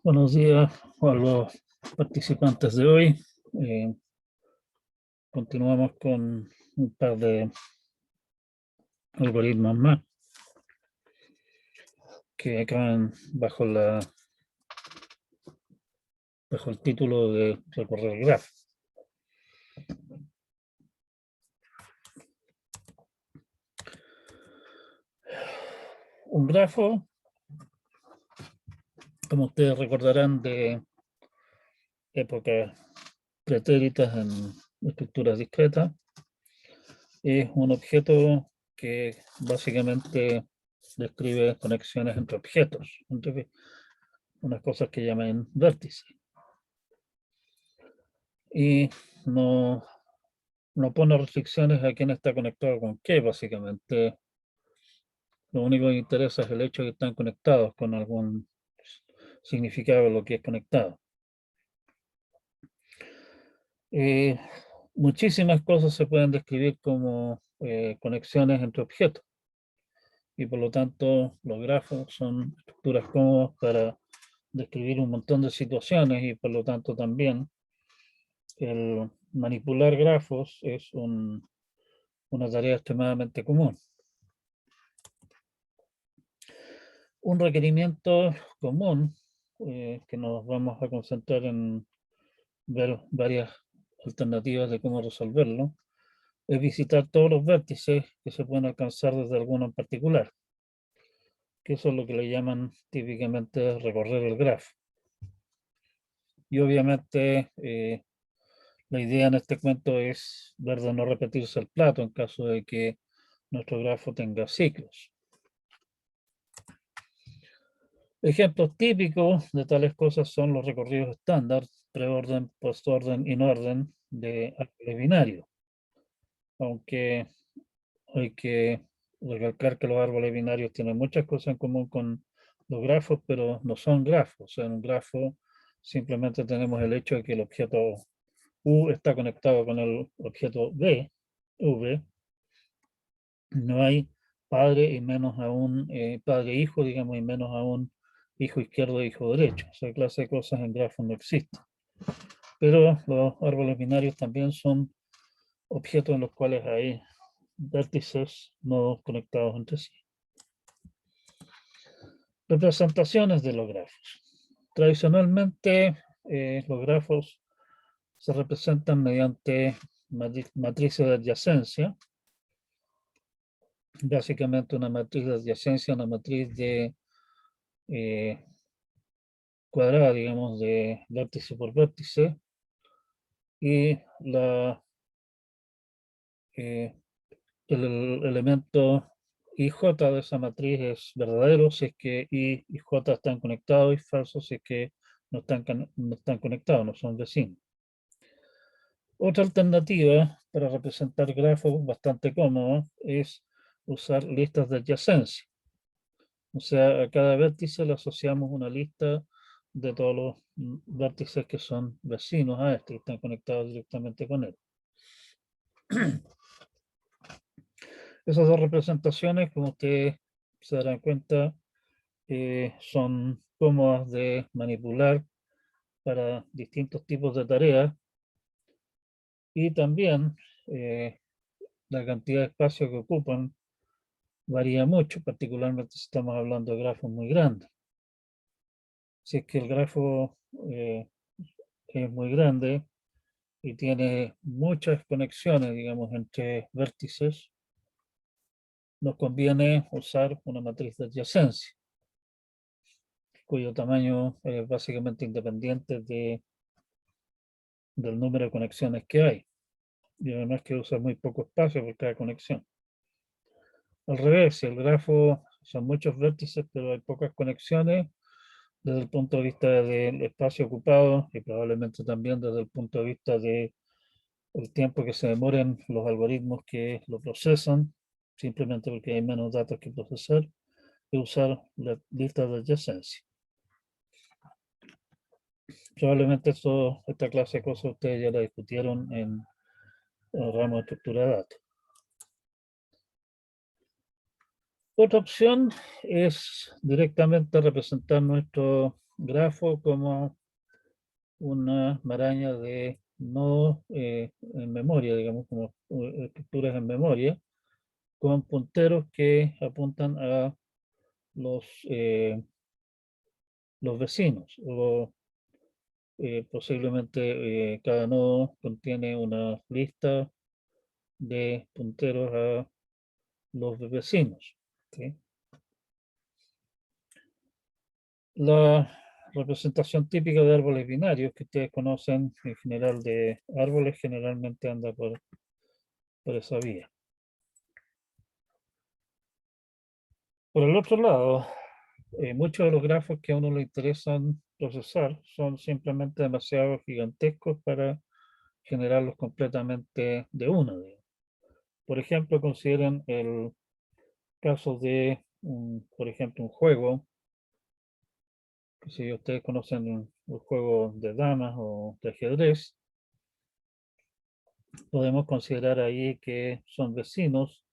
Buenos días a los participantes de hoy. Continuamos con un par de algoritmos más que caen bajo el título de recorrer grafos. Un grafo, como ustedes recordarán de épocas pretéritas en estructuras discretas, es un objeto que básicamente describe conexiones entre objetos, entre unas cosas que llaman vértices. Y no pone restricciones a quién está conectado con qué, básicamente. Lo único que interesa es el hecho de que están conectados con algún significado de lo que es conectado. Muchísimas cosas se pueden describir como conexiones entre objetos, y por lo tanto los grafos son estructuras cómodas para describir un montón de situaciones, y por lo tanto también el manipular grafos es una tarea extremadamente común. Un requerimiento común, que nos vamos a concentrar en ver varias alternativas de cómo resolverlo, es visitar todos los vértices que se pueden alcanzar desde alguno en particular, que eso es lo que le llaman típicamente recorrer el grafo. Y obviamente la idea en este cuento es ver de no repetirse el plato en caso de que nuestro grafo tenga ciclos. Ejemplos típicos de tales cosas son los recorridos estándar, preorden, postorden y orden de árboles binarios. Aunque hay que recalcar que los árboles binarios tienen muchas cosas en común con los grafos, pero no son grafos. O sea, en un grafo simplemente tenemos el hecho de que el objeto U está conectado con el objeto V. No hay padre y menos aún padre-hijo, digamos, y menos aún hijo izquierdo e hijo derecho. Esa clase de cosas en grafos no existen. Pero los árboles binarios también son objetos en los cuales hay vértices no conectados entre sí. Representaciones de los grafos. Tradicionalmente, los grafos se representan mediante matrices de adyacencia. Básicamente una matriz de adyacencia, una matriz de cuadrada, digamos, de vértice por vértice, y el elemento IJ de esa matriz es verdadero si es que I y J están conectados, y falso si es que no están conectados, no son vecinos. Otra alternativa para representar grafos bastante cómoda es usar listas de adyacencia. O sea, a cada vértice le asociamos una lista de todos los vértices que son vecinos a este, que están conectados directamente con él. Esas dos representaciones, como ustedes se darán cuenta, son cómodas de manipular para distintos tipos de tareas, y también la cantidad de espacio que ocupan varía mucho, particularmente si estamos hablando de grafos muy grandes. Si es que el grafo es muy grande y tiene muchas conexiones, digamos, entre vértices, nos conviene usar una matriz de adyacencia, cuyo tamaño es básicamente independiente del número de conexiones que hay. Y además que usa muy poco espacio por cada conexión. Al revés, si el grafo son muchos vértices, pero hay pocas conexiones, desde el punto de vista del espacio ocupado, y probablemente también desde el punto de vista del tiempo que se demoren los algoritmos que lo procesan, simplemente porque hay menos datos que procesar, y usar la lista de adyacencia. Probablemente esta clase de cosas ustedes ya la discutieron en el ramo de estructura de datos. Otra opción es directamente representar nuestro grafo como una maraña de no en memoria, digamos, como estructuras en memoria, con punteros que apuntan a los, eh, los vecinos. O, posiblemente cada nodo contiene una lista de punteros a los vecinos. ¿Sí? La representación típica de árboles binarios que ustedes conocen en general de árboles generalmente anda por esa vía. Por el otro lado, muchos de los grafos que a uno le interesan procesar son simplemente demasiado gigantescos para generarlos completamente de una. Por ejemplo, consideren el caso de, por ejemplo, un juego, que si ustedes conocen un juego de damas o de ajedrez, podemos considerar ahí que son vecinos,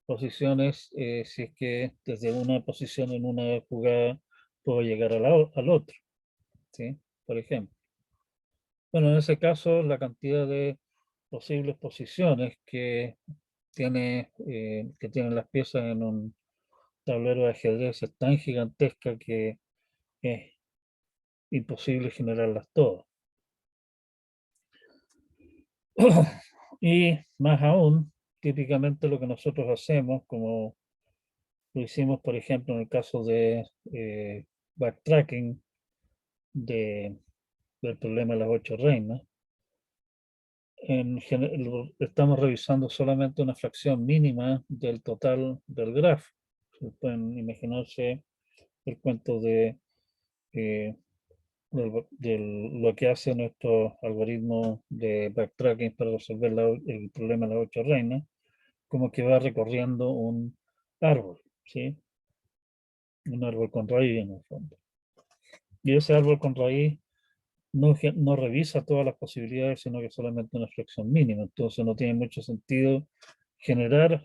posiciones, si es que desde una posición en una jugada puedo llegar al otro, ¿sí? Por ejemplo. Bueno, en ese caso, la cantidad de posibles posiciones que tienen las piezas en un tablero de ajedrez es tan gigantesca que es imposible generarlas todas. Y más aún, típicamente lo que nosotros hacemos, como lo hicimos, por ejemplo, en el caso de backtracking del problema de las 8 reinas, estamos revisando solamente una fracción mínima del total del grafo. Pueden imaginarse el cuento eh, de lo que hace nuestro algoritmo de backtracking para resolver el problema de las 8 reinas, como que va recorriendo un árbol, ¿sí? Un árbol con raíz en el fondo. Y ese árbol con raíz no revisa todas las posibilidades, sino que solamente una fracción mínima. Entonces no tiene mucho sentido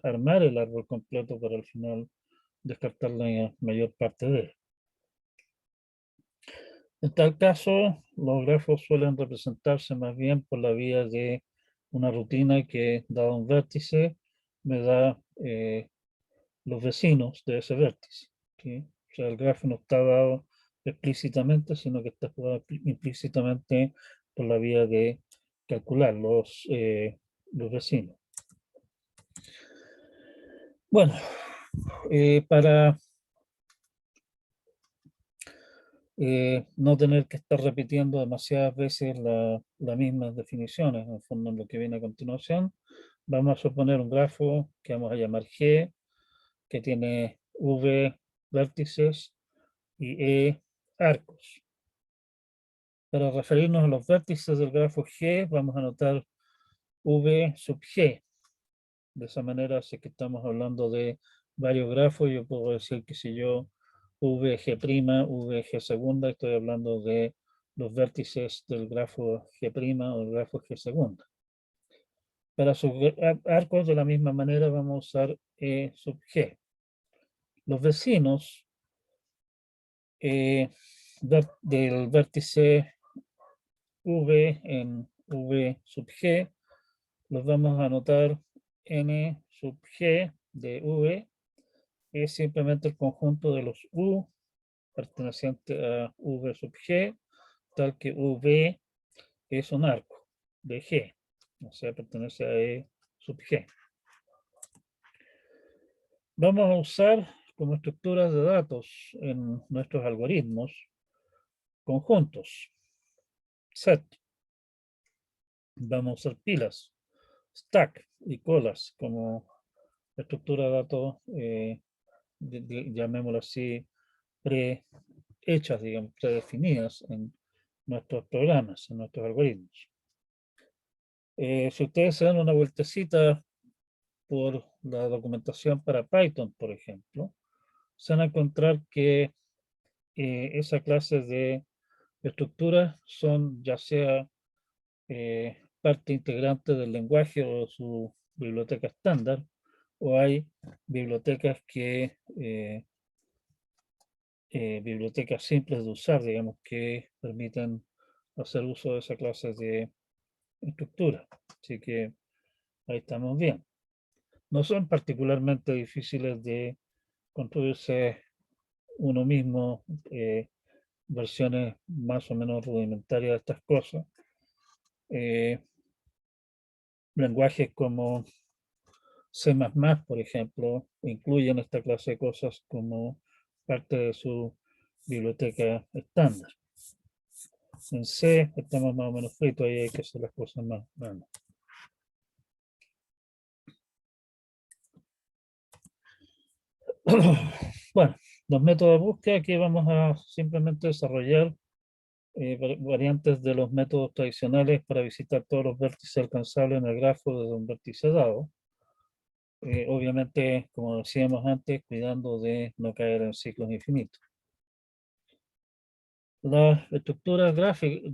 armar el árbol completo para al final descartar la mayor parte de él. En tal caso, los grafos suelen representarse más bien por la vía de una rutina que, dado un vértice, me da los vecinos de ese vértice. ¿Sí? O sea, el grafo no está dado explícitamente, sino que está dado implícitamente por la vía de calcular los vecinos. Bueno, para no tener que estar repitiendo demasiadas veces las mismas definiciones, en el fondo en lo que viene a continuación, vamos a suponer un grafo que vamos a llamar G, que tiene V vértices y E arcos. Para referirnos a los vértices del grafo G, vamos a anotar V sub G. De esa manera, si es que estamos hablando de varios grafos, yo puedo decir que si yo VG', VG segunda, estoy hablando de los vértices del grafo G' o el grafo G segunda. Para sus arcos, de la misma manera, vamos a usar E sub G. Los vecinos del vértice V en V sub G, los vamos a anotar N sub G de V, es simplemente el conjunto de los U perteneciente a V sub G, tal que V es un arco de G, o sea, pertenece a E sub G. Vamos a usar como estructuras de datos en nuestros algoritmos conjuntos, set. Vamos a usar pilas, stack y colas como estructura de datos, llamémoslo así, prehechas, digamos, predefinidas en nuestros programas, en nuestros algoritmos. Si ustedes se dan una vueltecita por la documentación para Python, por ejemplo, se van a encontrar que esa clase de estructuras son ya sea parte integrante del lenguaje o su biblioteca estándar, o hay bibliotecas bibliotecas simples de usar, digamos, que permiten hacer uso de esa clase de estructura. Así que ahí estamos bien. No son particularmente difíciles de construirse uno mismo, versiones más o menos rudimentarias de estas cosas. Eh, Lenguajes como C++, por ejemplo, incluyen esta clase de cosas como parte de su biblioteca estándar. En C estamos más o menos fritos, ahí hay que hacer las cosas más grandes. Bueno, los métodos de búsqueda, aquí vamos a simplemente desarrollar variantes de los métodos tradicionales para visitar todos los vértices alcanzables en el grafo desde un vértice dado. Obviamente, como decíamos antes, cuidando de no caer en ciclos infinitos. Las estructuras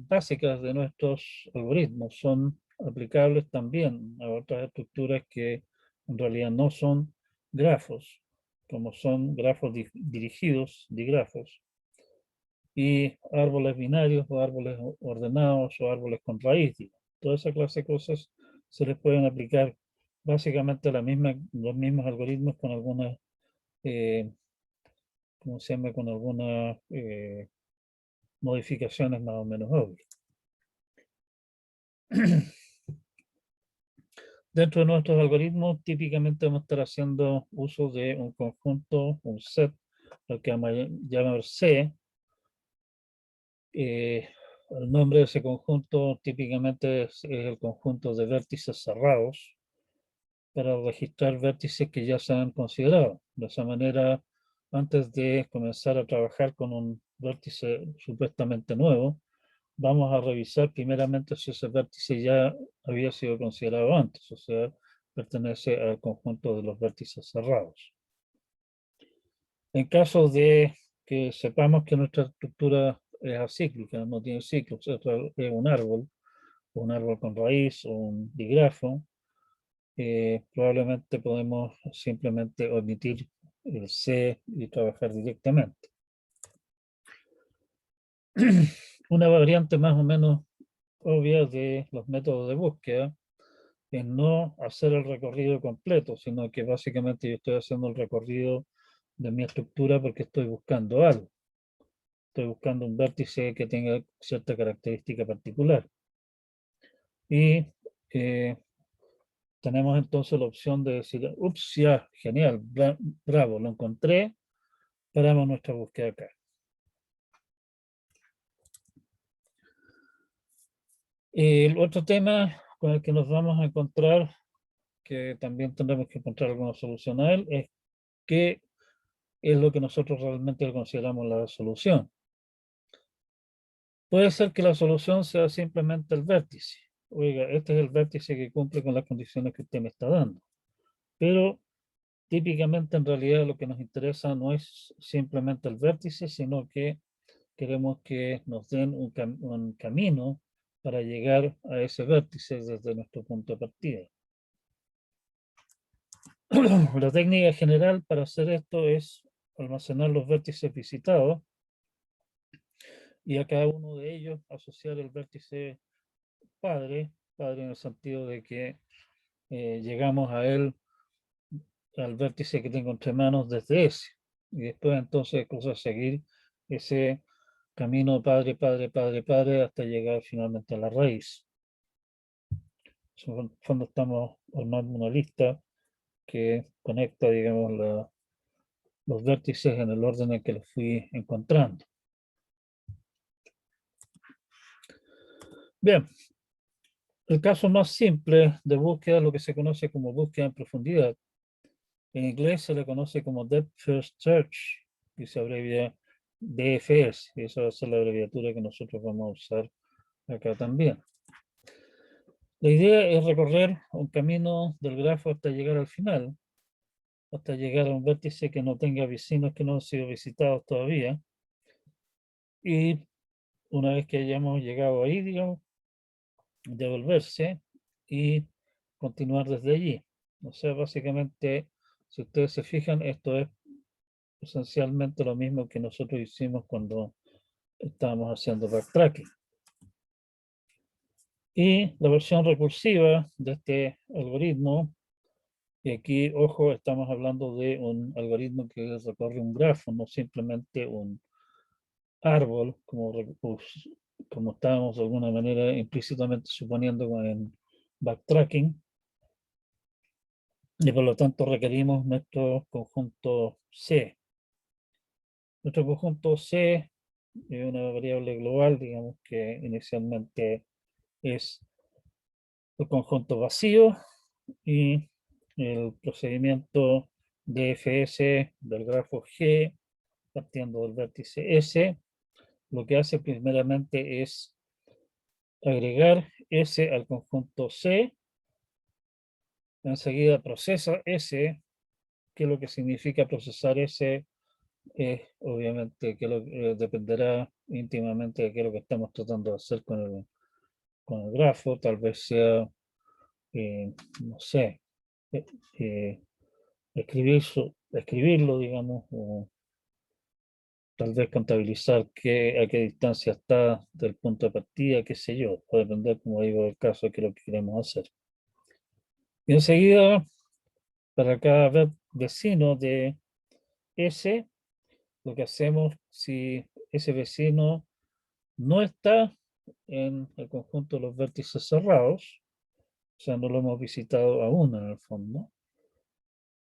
básicas de nuestros algoritmos son aplicables también a otras estructuras que en realidad no son grafos, como son grafos dirigidos, digrafos, y árboles binarios o árboles ordenados o árboles con raíz. Toda esa clase de cosas se les pueden aplicar básicamente los mismos algoritmos con algunas, ¿cómo se llama? Con algunas modificaciones más o menos obvias. Dentro de nuestros algoritmos, típicamente vamos a estar haciendo uso de un conjunto, un set, lo que vamos a llamar C. El nombre de ese conjunto típicamente es el conjunto de vértices cerrados para registrar vértices que ya se han considerado. De esa manera, antes de comenzar a trabajar con un vértice supuestamente nuevo, vamos a revisar primeramente si ese vértice ya había sido considerado antes, o sea, pertenece al conjunto de los vértices cerrados. En caso de que sepamos que nuestra estructura es acíclica, no tiene ciclos, es un árbol con raíz o un digrafo, probablemente podemos simplemente omitir el C y trabajar directamente. Una variante más o menos obvia de los métodos de búsqueda es no hacer el recorrido completo, sino que básicamente yo estoy haciendo el recorrido de mi estructura porque estoy buscando algo. Estoy buscando un vértice que tenga cierta característica particular. Y tenemos entonces la opción de decir, ups, ya, genial, bravo, lo encontré, paramos nuestra búsqueda acá. El otro tema con el que nos vamos a encontrar, que también tendremos que encontrar alguna solución a él, es qué es lo que nosotros realmente consideramos la solución. Puede ser que la solución sea simplemente el vértice. Oiga, este es el vértice que cumple con las condiciones que usted me está dando. Pero típicamente en realidad lo que nos interesa no es simplemente el vértice, sino que queremos que nos den un camino para llegar a ese vértice desde nuestro punto de partida. La técnica general para hacer esto es almacenar los vértices visitados y a cada uno de ellos asociar el vértice padre en el sentido de que llegamos a él, al vértice que tengo entre manos desde ese. Y después entonces cosa seguir ese camino padre, hasta llegar finalmente a la raíz. En el fondo estamos armando una lista que conecta, digamos, los vértices en el orden en que los fui encontrando. Bien, el caso más simple de búsqueda es lo que se conoce como búsqueda en profundidad. En inglés se le conoce como Depth First Search y se abrevia DFS, y esa va a ser la abreviatura que nosotros vamos a usar acá también. La idea es recorrer un camino del grafo hasta llegar al final, hasta llegar a un vértice que no tenga vecinos que no han sido visitados todavía. Y una vez que hayamos llegado ahí, digamos, devolverse y continuar desde allí. O sea, básicamente, si ustedes se fijan, esto es esencialmente lo mismo que nosotros hicimos cuando estábamos haciendo backtracking. Y la versión recursiva de este algoritmo, y aquí, ojo, estamos hablando de un algoritmo que recorre un grafo, no simplemente un árbol, como estábamos de alguna manera implícitamente suponiendo en backtracking, y por lo tanto requerimos nuestro conjunto C. Nuestro conjunto C es una variable global, digamos que inicialmente es el conjunto vacío y el procedimiento DFS del grafo G partiendo del vértice S, lo que hace primeramente es agregar S al conjunto C, enseguida procesa S, que lo que significa procesar S es obviamente que dependerá íntimamente de qué es lo que estamos tratando de hacer con el grafo, tal vez sea, no sé, eh, eh, escribirlo, digamos, o tal vez contabilizar a qué distancia está del punto de partida, qué sé yo, puede depender, como digo, del caso de qué es lo que queremos hacer. Y enseguida, para cada vecino de S, lo que hacemos si ese vecino no está en el conjunto de los vértices cerrados, o sea, no lo hemos visitado aún en el fondo,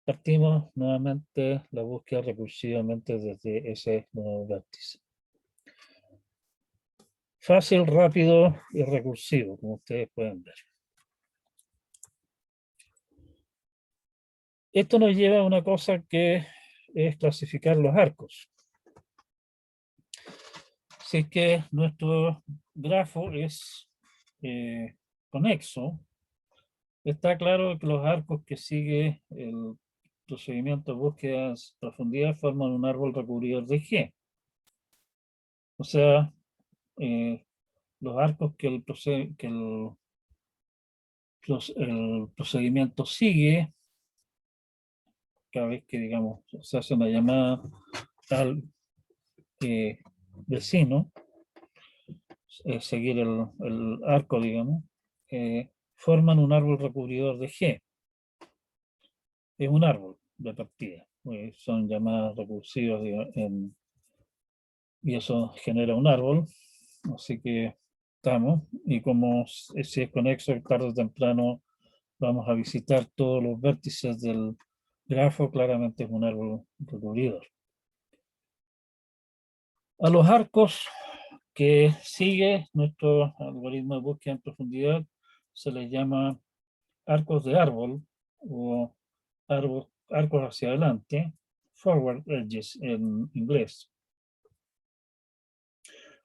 partimos nuevamente la búsqueda recursivamente desde ese nuevo vértice. Fácil, rápido y recursivo, como ustedes pueden ver. Esto nos lleva a una cosa que es clasificar los arcos. Si es que nuestro grafo es conexo, está claro que los arcos que sigue el procedimiento de búsqueda en profundidad forman un árbol recubridor de G. O sea, los arcos que el procedimiento sigue, cada vez que, digamos, se hace una llamada al vecino, seguir el arco, digamos, forman un árbol recubridor de G. Es un árbol de partida. Son llamadas recursivas y eso genera un árbol. Así que estamos. Y como si es conexo, tarde o temprano vamos a visitar todos los vértices del grafo. Claramente es un árbol recubridor. A los arcos que sigue nuestro algoritmo de búsqueda en profundidad se les llama arcos de árbol o arcos hacia adelante, forward edges en inglés.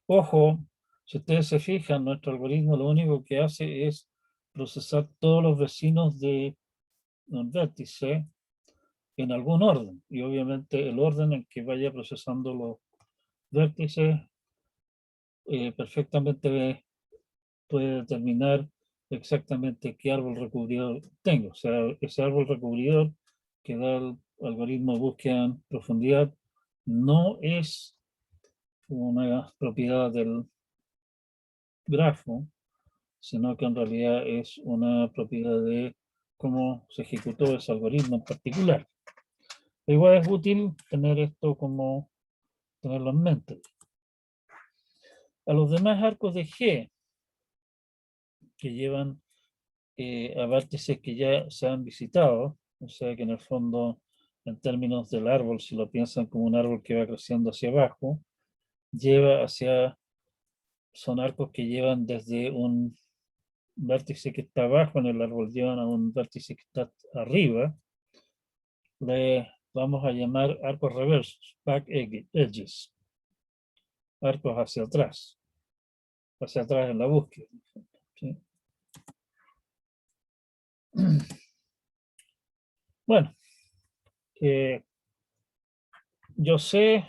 Ojo, si ustedes se fijan, nuestro algoritmo lo único que hace es procesar todos los vecinos de un vértice en algún orden. Y obviamente el orden en que vaya procesando los vértices perfectamente puede determinar exactamente qué árbol recubridor tengo. O sea, ese árbol recubridor que da el algoritmo de búsqueda en profundidad no es una propiedad del grafo, sino que en realidad es una propiedad de cómo se ejecutó ese algoritmo en particular. Pero igual es útil tener esto como tenerlo en mente. A los demás arcos de G que llevan a vértices que ya se han visitado, o sea que en el fondo, en términos del árbol, si lo piensan como un árbol que va creciendo hacia abajo, son arcos que llevan desde un vértice que está abajo en el árbol, llevan a un vértice que está arriba, le vamos a llamar arcos reversos, back edges, arcos hacia atrás en la búsqueda. ¿Sí? Bueno, yo sé,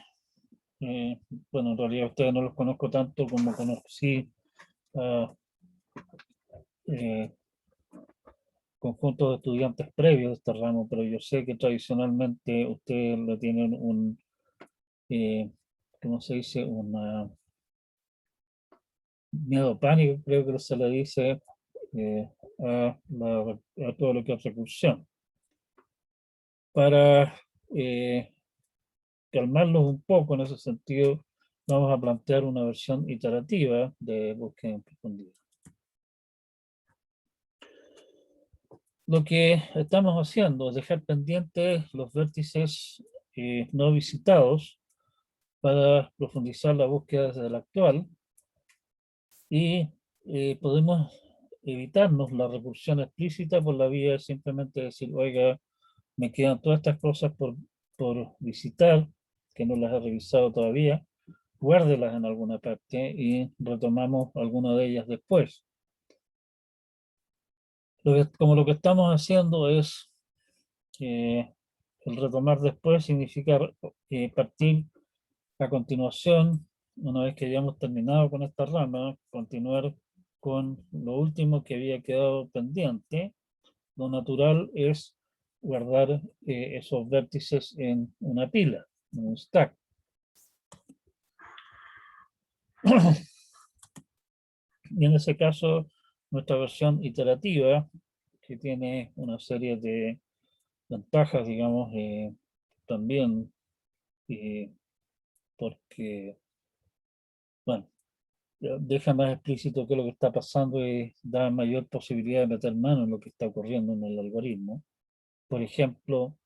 bueno, en realidad ustedes no los conozco tanto como conocí a conjuntos de estudiantes previos de este ramo, pero yo sé que tradicionalmente ustedes le tienen un, ¿cómo se dice? Un miedo, pánico, creo que se le dice a todo lo que es recursión. Para calmarlos un poco en ese sentido, vamos a plantear una versión iterativa de búsqueda en profundidad. Lo que estamos haciendo es dejar pendientes los vértices no visitados para profundizar la búsqueda desde el actual y podemos evitarnos la recursión explícita por la vía de simplemente decir, oiga, me quedan todas estas cosas por visitar, que no las he revisado todavía, guárdelas en alguna parte y retomamos alguna de ellas después. Como lo que estamos haciendo es el retomar después significa partir a continuación, una vez que hayamos terminado con esta rama, continuar con lo último que había quedado pendiente. Lo natural es guardar esos vértices en una pila, en un stack. Y en ese caso, nuestra versión iterativa, que tiene una serie de ventajas, digamos, también, porque, bueno, deja más explícito qué es lo que está pasando y da mayor posibilidad de meter mano en lo que está ocurriendo en el algoritmo. Por ejemplo,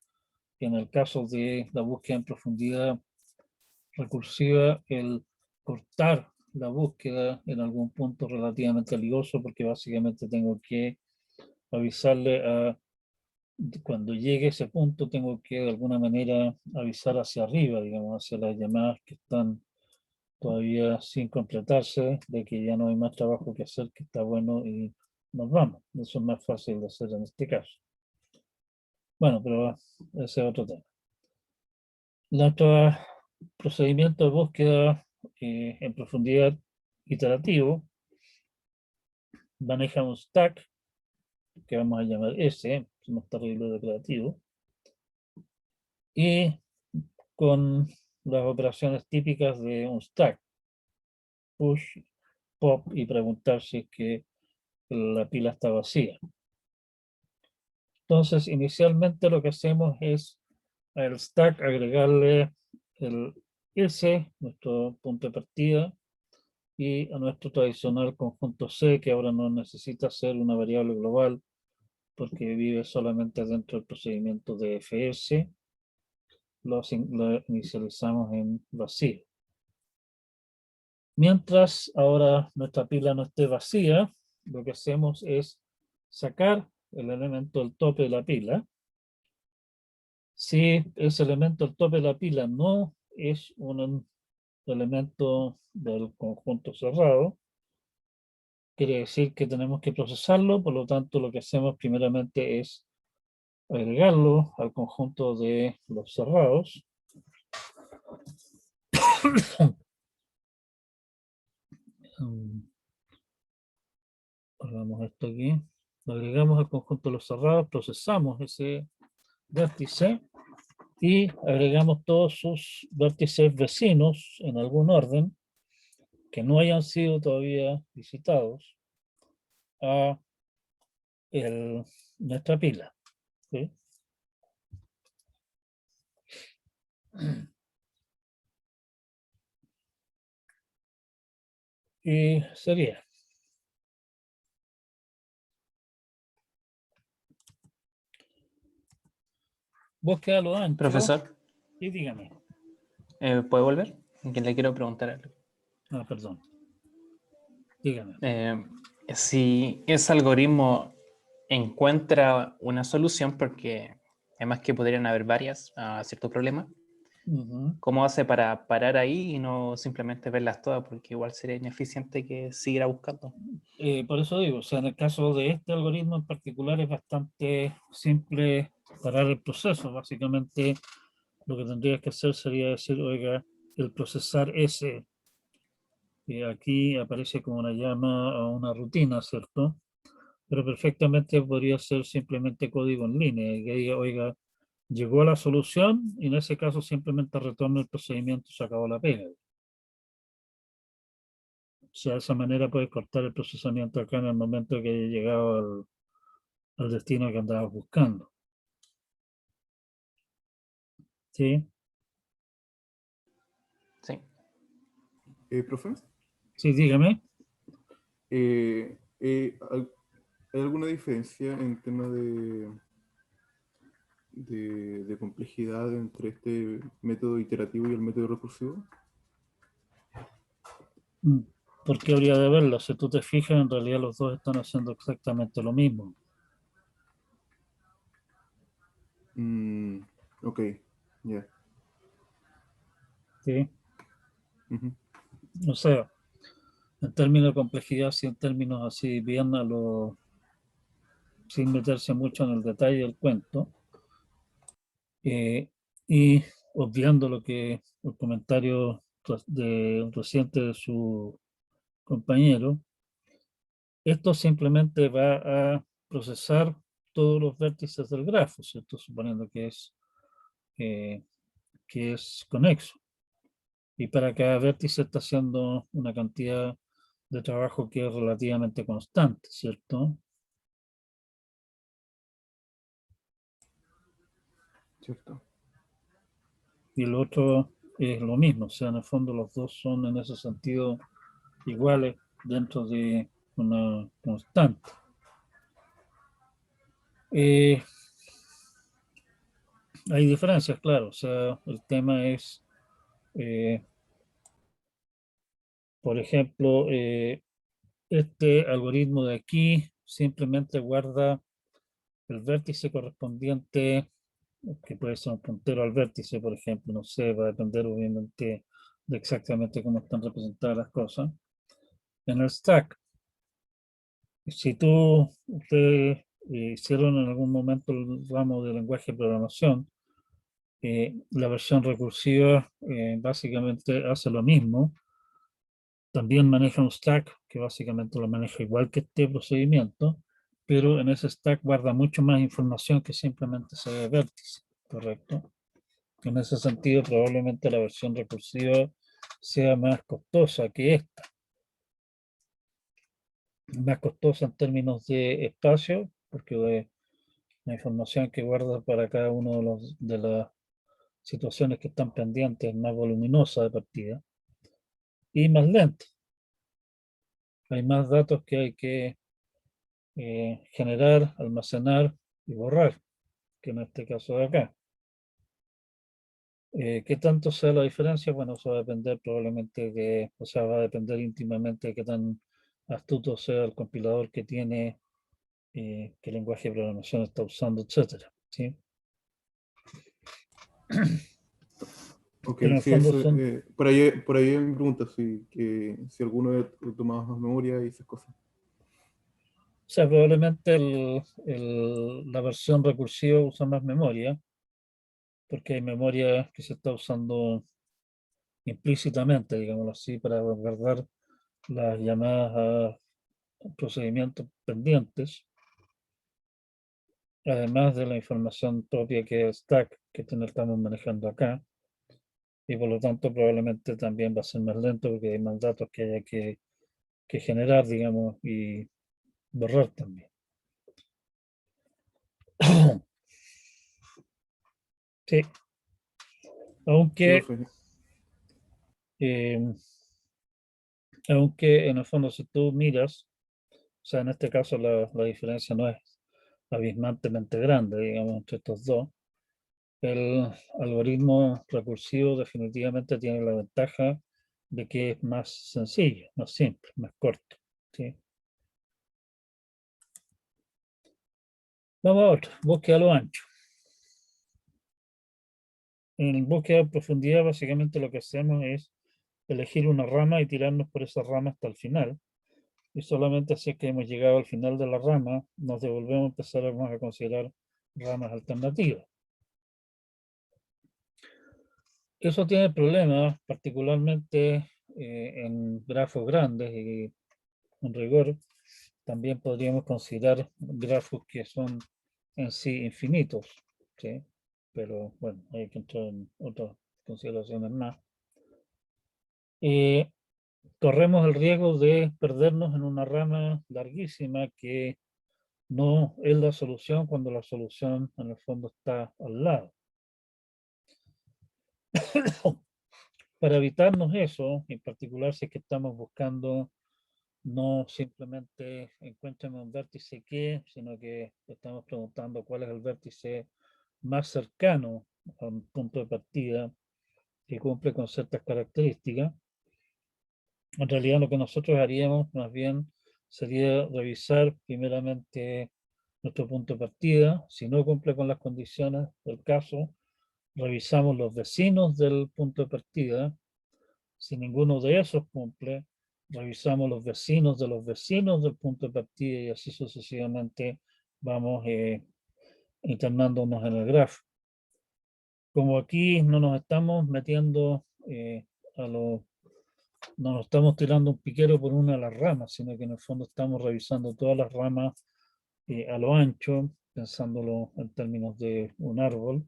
en el caso de la búsqueda en profundidad recursiva, el cortar la búsqueda en algún punto relativamente ligoso, porque básicamente tengo que avisarle a, cuando llegue a ese punto, tengo que de alguna manera avisar hacia arriba, digamos, hacia las llamadas que están todavía sin completarse, de que ya no hay más trabajo que hacer, que está bueno y nos vamos. Eso es más fácil de hacer en este caso. Bueno, pero ese es otro tema. Nuestro procedimiento de búsqueda en profundidad iterativo maneja un stack que vamos a llamar S, somos terrible declarativo, y con las operaciones típicas de un stack, push, pop y preguntar si es que la pila está vacía. Entonces, inicialmente lo que hacemos es al stack agregarle el S, nuestro punto de partida, y a nuestro tradicional conjunto C, que ahora no necesita ser una variable global, porque vive solamente dentro del procedimiento de FS, lo inicializamos en vacío. Mientras ahora nuestra pila no esté vacía, lo que hacemos es sacar el elemento del tope de la pila. Si ese elemento del tope de la pila no es un elemento del conjunto cerrado, quiere decir que tenemos que procesarlo, por lo tanto lo que hacemos primeramente es agregarlo al conjunto de los cerrados. Hagamos esto aquí. Lo agregamos al conjunto de los cerrados, procesamos ese vértice y agregamos todos sus vértices vecinos en algún orden que no hayan sido todavía visitados a nuestra pila. ¿Sí? Y sería. Búsqueda a lo ancho. Profesor, Y dígame. ¿puede volver? Que le quiero preguntar algo. Ah, perdón. Dígame. Si ese algoritmo encuentra una solución, porque además que podrían haber varias a cierto problema, ¿cómo hace para parar ahí y no simplemente verlas todas? Porque igual sería ineficiente que siguiera buscando. Por eso digo, o sea, en el caso de este algoritmo en particular es bastante simple parar el proceso. Básicamente lo que tendrías que hacer sería decir, oiga, el procesar ese, aquí aparece como una llama a una rutina, ¿cierto? pero perfectamente podría ser simplemente código en línea, y que diga, oiga, llegó a la solución, y en ese caso simplemente retorna el procedimiento y se acabó la pega. O sea, de esa manera puedes cortar el procesamiento acá en el momento que haya llegado al destino que andabas buscando. ¿Sí? Sí. Profe, Sí, dígame. ¿hay alguna diferencia en tema de complejidad entre este método iterativo y el método recursivo? ¿Por qué habría de verlo? Si tú te fijas, en realidad los dos están haciendo exactamente lo mismo. Ok, ya. ¿Sí? Ujú. O sea, en términos de complejidad, sí, en términos así bien sin meterse mucho en el detalle del cuento, y obviando lo que el comentario reciente de su compañero, esto simplemente va a procesar todos los vértices del grafo, ¿cierto? Suponiendo eh, que es conexo. Y para cada vértice está haciendo una cantidad de trabajo que es relativamente constante, ¿cierto? Cierto. Y el otro es lo mismo, o sea, en el fondo los dos son en ese sentido iguales dentro de una constante. Eh, Hay diferencias, claro, o sea, el tema es, eh, por ejemplo, este algoritmo de aquí simplemente guarda el vértice correspondiente, que puede ser un puntero al vértice, por ejemplo, no sé, va a depender obviamente de exactamente cómo están representadas las cosas, en el stack. Si ustedes hicieron en algún momento el ramo de lenguaje de programación, la versión recursiva básicamente hace lo mismo. También maneja un stack que básicamente lo maneja igual que este procedimiento, pero en ese stack guarda mucho más información que simplemente ese vértice, ¿correcto? En ese sentido, probablemente la versión recursiva sea más costosa que esta, más costosa en términos de espacio, porque la información que guarda para cada uno de las situaciones que están pendientes es más voluminosa de partida y más lenta. Hay más datos que hay que generar, almacenar y borrar, que en este caso de acá. ¿Qué tanto sea la diferencia? Bueno, eso va a depender probablemente o sea, va a depender íntimamente de qué tan astuto sea el compilador que tiene, qué lenguaje de programación está usando, etcétera, ¿sí? Ok, Pero en el sí, fondo eso, son, por ahí me pregunta si alguno ha tomado más memoria y esas cosas. o sea, probablemente la versión recursiva usa más memoria, porque hay memoria que se está usando implícitamente, digámoslo así, para guardar las llamadas a procedimientos pendientes, además de la información propia que es stack, que estamos manejando acá, y por lo tanto probablemente también va a ser más lento porque hay más datos que haya que generar, digamos, y borrar también. Sí, Sí, aunque, profe. eh, aunque en el fondo si tú miras, o sea, en este caso la diferencia no es abismantemente grande, digamos, entre estos dos. El algoritmo recursivo definitivamente tiene la ventaja de que es más sencillo, más simple, más corto, ¿sí? Vamos a otro, búsqueda a lo ancho. En búsqueda de profundidad, básicamente lo que hacemos es elegir una rama y tirarnos por esa rama hasta el final. Y solamente así es que hemos llegado al final de la rama, nos devolvemos, empezaremos a considerar ramas alternativas. Eso tiene problemas, particularmente en grafos grandes y en rigor. también podríamos considerar grafos que son en sí infinitos, ¿sí? Pero bueno, hay que entrar en otras consideraciones más. Corremos el riesgo de perdernos en una rama larguísima que no es la solución cuando la solución en el fondo está al lado. Para evitarnos eso, en particular si es que estamos buscando no simplemente encuéntrame un vértice que, sino que estamos preguntando cuál es el vértice más cercano a un punto de partida que cumple con ciertas características. En realidad lo que nosotros haríamos más bien sería revisar primeramente nuestro punto de partida. Si no cumple con las condiciones del caso, revisamos los vecinos del punto de partida. Si ninguno de esos cumple, revisamos los vecinos de los vecinos del punto de partida y así sucesivamente vamos internándonos en el grafo. Como aquí no nos estamos metiendo no nos estamos tirando un piquero por una de las ramas, sino que en el fondo estamos revisando todas las ramas a lo ancho, pensándolo en términos de un árbol.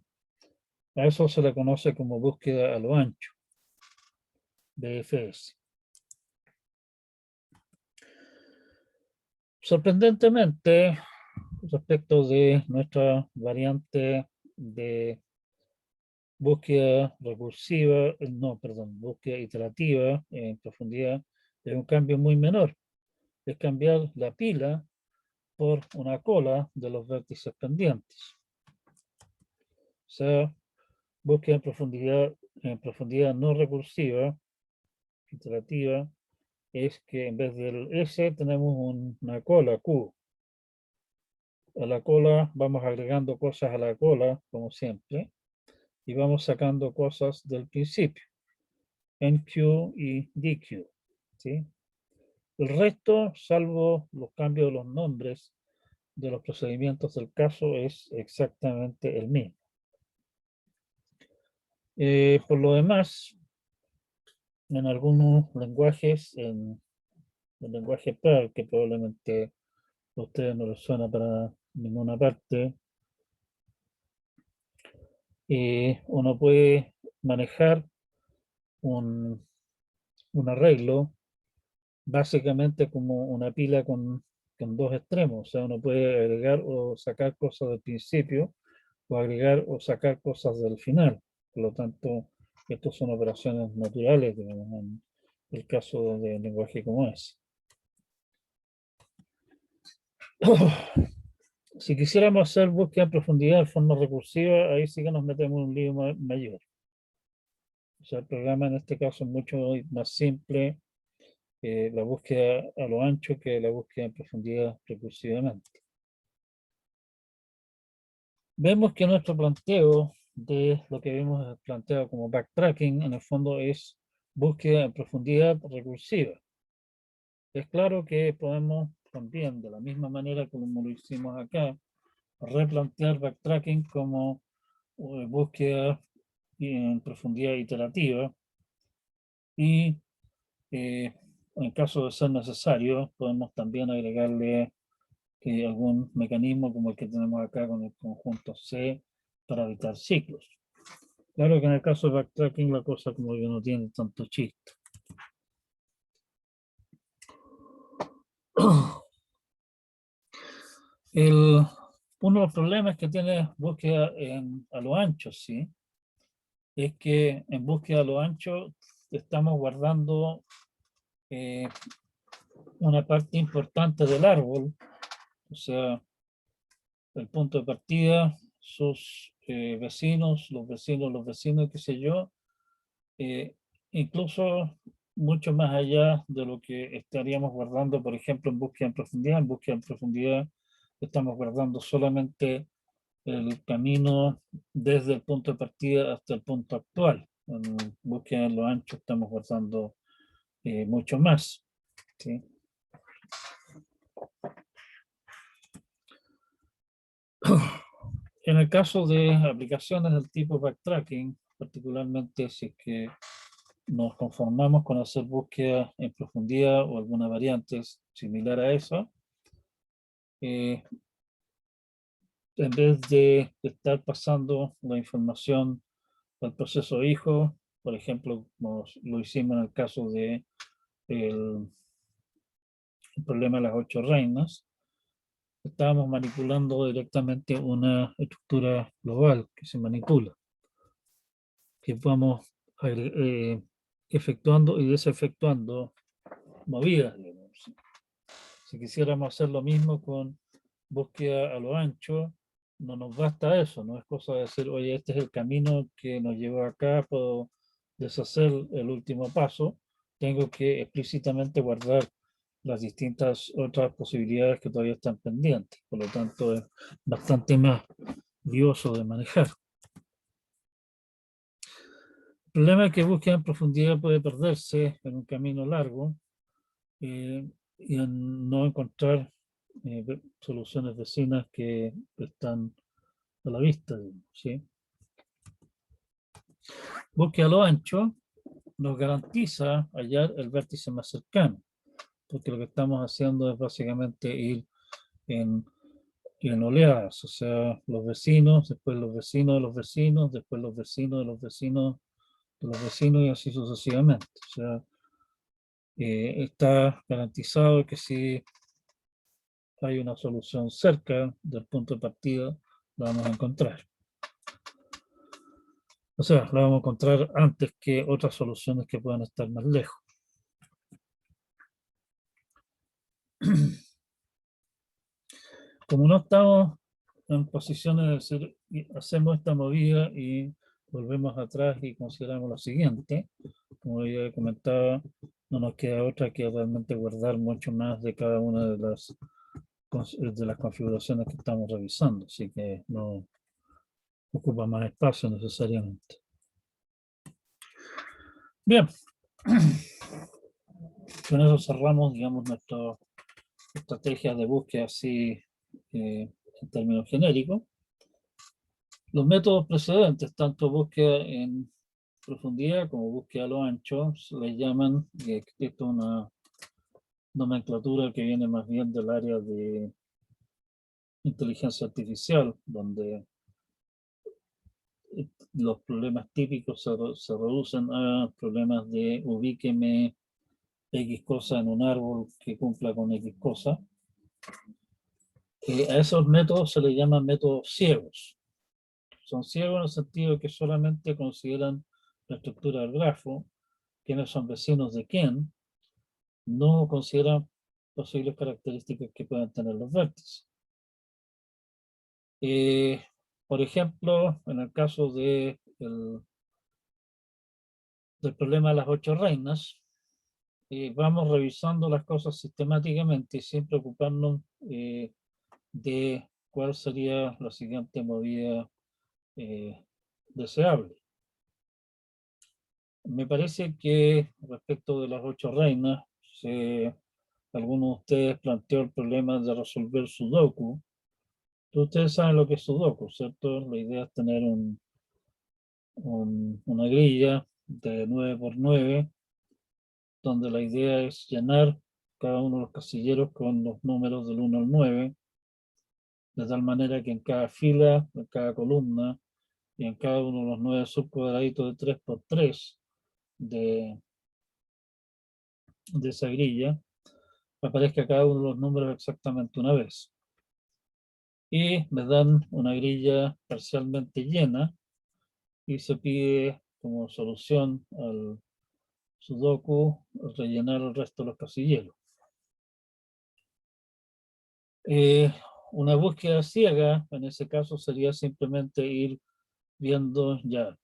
A eso se le conoce como búsqueda a lo ancho, BFS. Sorprendentemente, respecto de nuestra variante de búsqueda recursiva, búsqueda iterativa en profundidad, es un cambio muy menor. Es cambiar la pila por una cola de los vértices pendientes. O sea, búsqueda en profundidad no recursiva, iterativa, es que en vez del S tenemos una cola Q. A la cola vamos agregando cosas a la cola, como siempre, y vamos sacando cosas del principio, NQ y DQ, ¿sí? El resto, salvo los cambios de los nombres de los procedimientos del caso, es exactamente el mismo. Por lo demás, en algunos lenguajes, en el lenguaje Perl, que probablemente a ustedes no les suena para ninguna parte, uno puede manejar un arreglo básicamente como una pila con dos extremos. O sea, uno puede agregar o sacar cosas del principio o agregar o sacar cosas del final. Por lo tanto, estas son operaciones naturales, digamos, en el caso de lenguaje como ese. Si quisiéramos hacer búsqueda en profundidad de forma recursiva, ahí sí que nos metemos en un lío mayor. O sea, el programa en este caso es mucho más simple, la búsqueda a lo ancho que la búsqueda en profundidad recursivamente. Vemos que nuestro planteo de lo que vemos planteado como backtracking, en el fondo es búsqueda en profundidad recursiva. Es claro que podemos también, de la misma manera como lo hicimos acá, replantear backtracking como búsqueda en profundidad iterativa y en caso de ser necesario podemos también agregarle algún mecanismo como el que tenemos acá con el conjunto C para evitar ciclos. Claro que en el caso de backtracking la cosa como que no tiene tanto chiste. Uno de los problemas que tiene búsqueda a lo ancho, ¿sí? Es que en búsqueda a lo ancho estamos guardando una parte importante del árbol, o sea, el punto de partida, sus vecinos, los vecinos, qué sé yo, incluso mucho más allá de lo que estaríamos guardando, por ejemplo, en búsqueda en profundidad. En búsqueda en profundidad estamos guardando solamente el camino desde el punto de partida hasta el punto actual. En búsqueda en lo ancho estamos guardando mucho más, ¿sí? En el caso de aplicaciones del tipo backtracking, particularmente si es que nos conformamos con hacer búsqueda en profundidad o alguna variante similar a eso, en vez de estar pasando la información al proceso hijo, por ejemplo, como lo hicimos en el caso de el problema de las 8 reinas, estábamos manipulando directamente una estructura global que se manipula, que vamos efectuando y desefectuando movidas. Si quisiéramos hacer lo mismo con búsqueda a lo ancho, no nos basta eso, no es cosa de decir, oye, este es el camino que nos llevó acá, puedo deshacer el último paso, tengo que explícitamente guardar las distintas otras posibilidades que todavía están pendientes, por lo tanto es bastante más lioso de manejar. El problema es que búsqueda en profundidad puede perderse en un camino largo y en no encontrar soluciones vecinas que están a la vista, ¿sí? Búsqueda a lo ancho nos garantiza hallar el vértice más cercano, porque lo que estamos haciendo es básicamente ir en oleadas, o sea, los vecinos, después los vecinos de los vecinos, después los vecinos de los vecinos de los vecinos y así sucesivamente. O sea, está garantizado que si hay una solución cerca del punto de partida, la vamos a encontrar. O sea, la vamos a encontrar antes que otras soluciones que puedan estar más lejos. Como no estamos en posiciones de decir, hacemos esta movida y volvemos atrás y consideramos lo siguiente, como ya comentaba, no nos queda otra que realmente guardar mucho más de cada una de las configuraciones que estamos revisando, así que no ocupa más espacio necesariamente. Bien, con eso cerramos, digamos, nuestra estrategia de búsqueda así en términos genéricos. Los métodos precedentes, tanto búsqueda en profundidad como búsqueda a lo ancho, se les llaman, esto es una nomenclatura que viene más bien del área de inteligencia artificial, donde los problemas típicos se reducen a problemas de ubíqueme X cosa en un árbol que cumpla con X cosa. A esos métodos se les llaman métodos ciegos. Son ciegos en el sentido de que solamente consideran la estructura del grafo, quiénes son vecinos de quién, no consideran posibles características que puedan tener los vértices. Por ejemplo, en el caso del problema de las 8 reinas, vamos revisando las cosas sistemáticamente sin preocuparnos de cuál sería la siguiente movida deseable. Me parece que respecto de las 8 reinas, alguno de ustedes planteó el problema de resolver Sudoku. Ustedes saben lo que es Sudoku, ¿cierto? La idea es tener una grilla de 9 por 9, donde la idea es llenar cada uno de los casilleros con los números del 1 al 9, de tal manera que en cada fila, en cada columna y en cada uno de los 9 subcuadraditos de 3 por 3 de esa grilla, aparezca cada uno de los números exactamente una vez. Y me dan una grilla parcialmente llena y se pide como solución al Sudoku rellenar el resto de los casilleros. Una búsqueda ciega, en ese caso, sería simplemente ir viendo ya,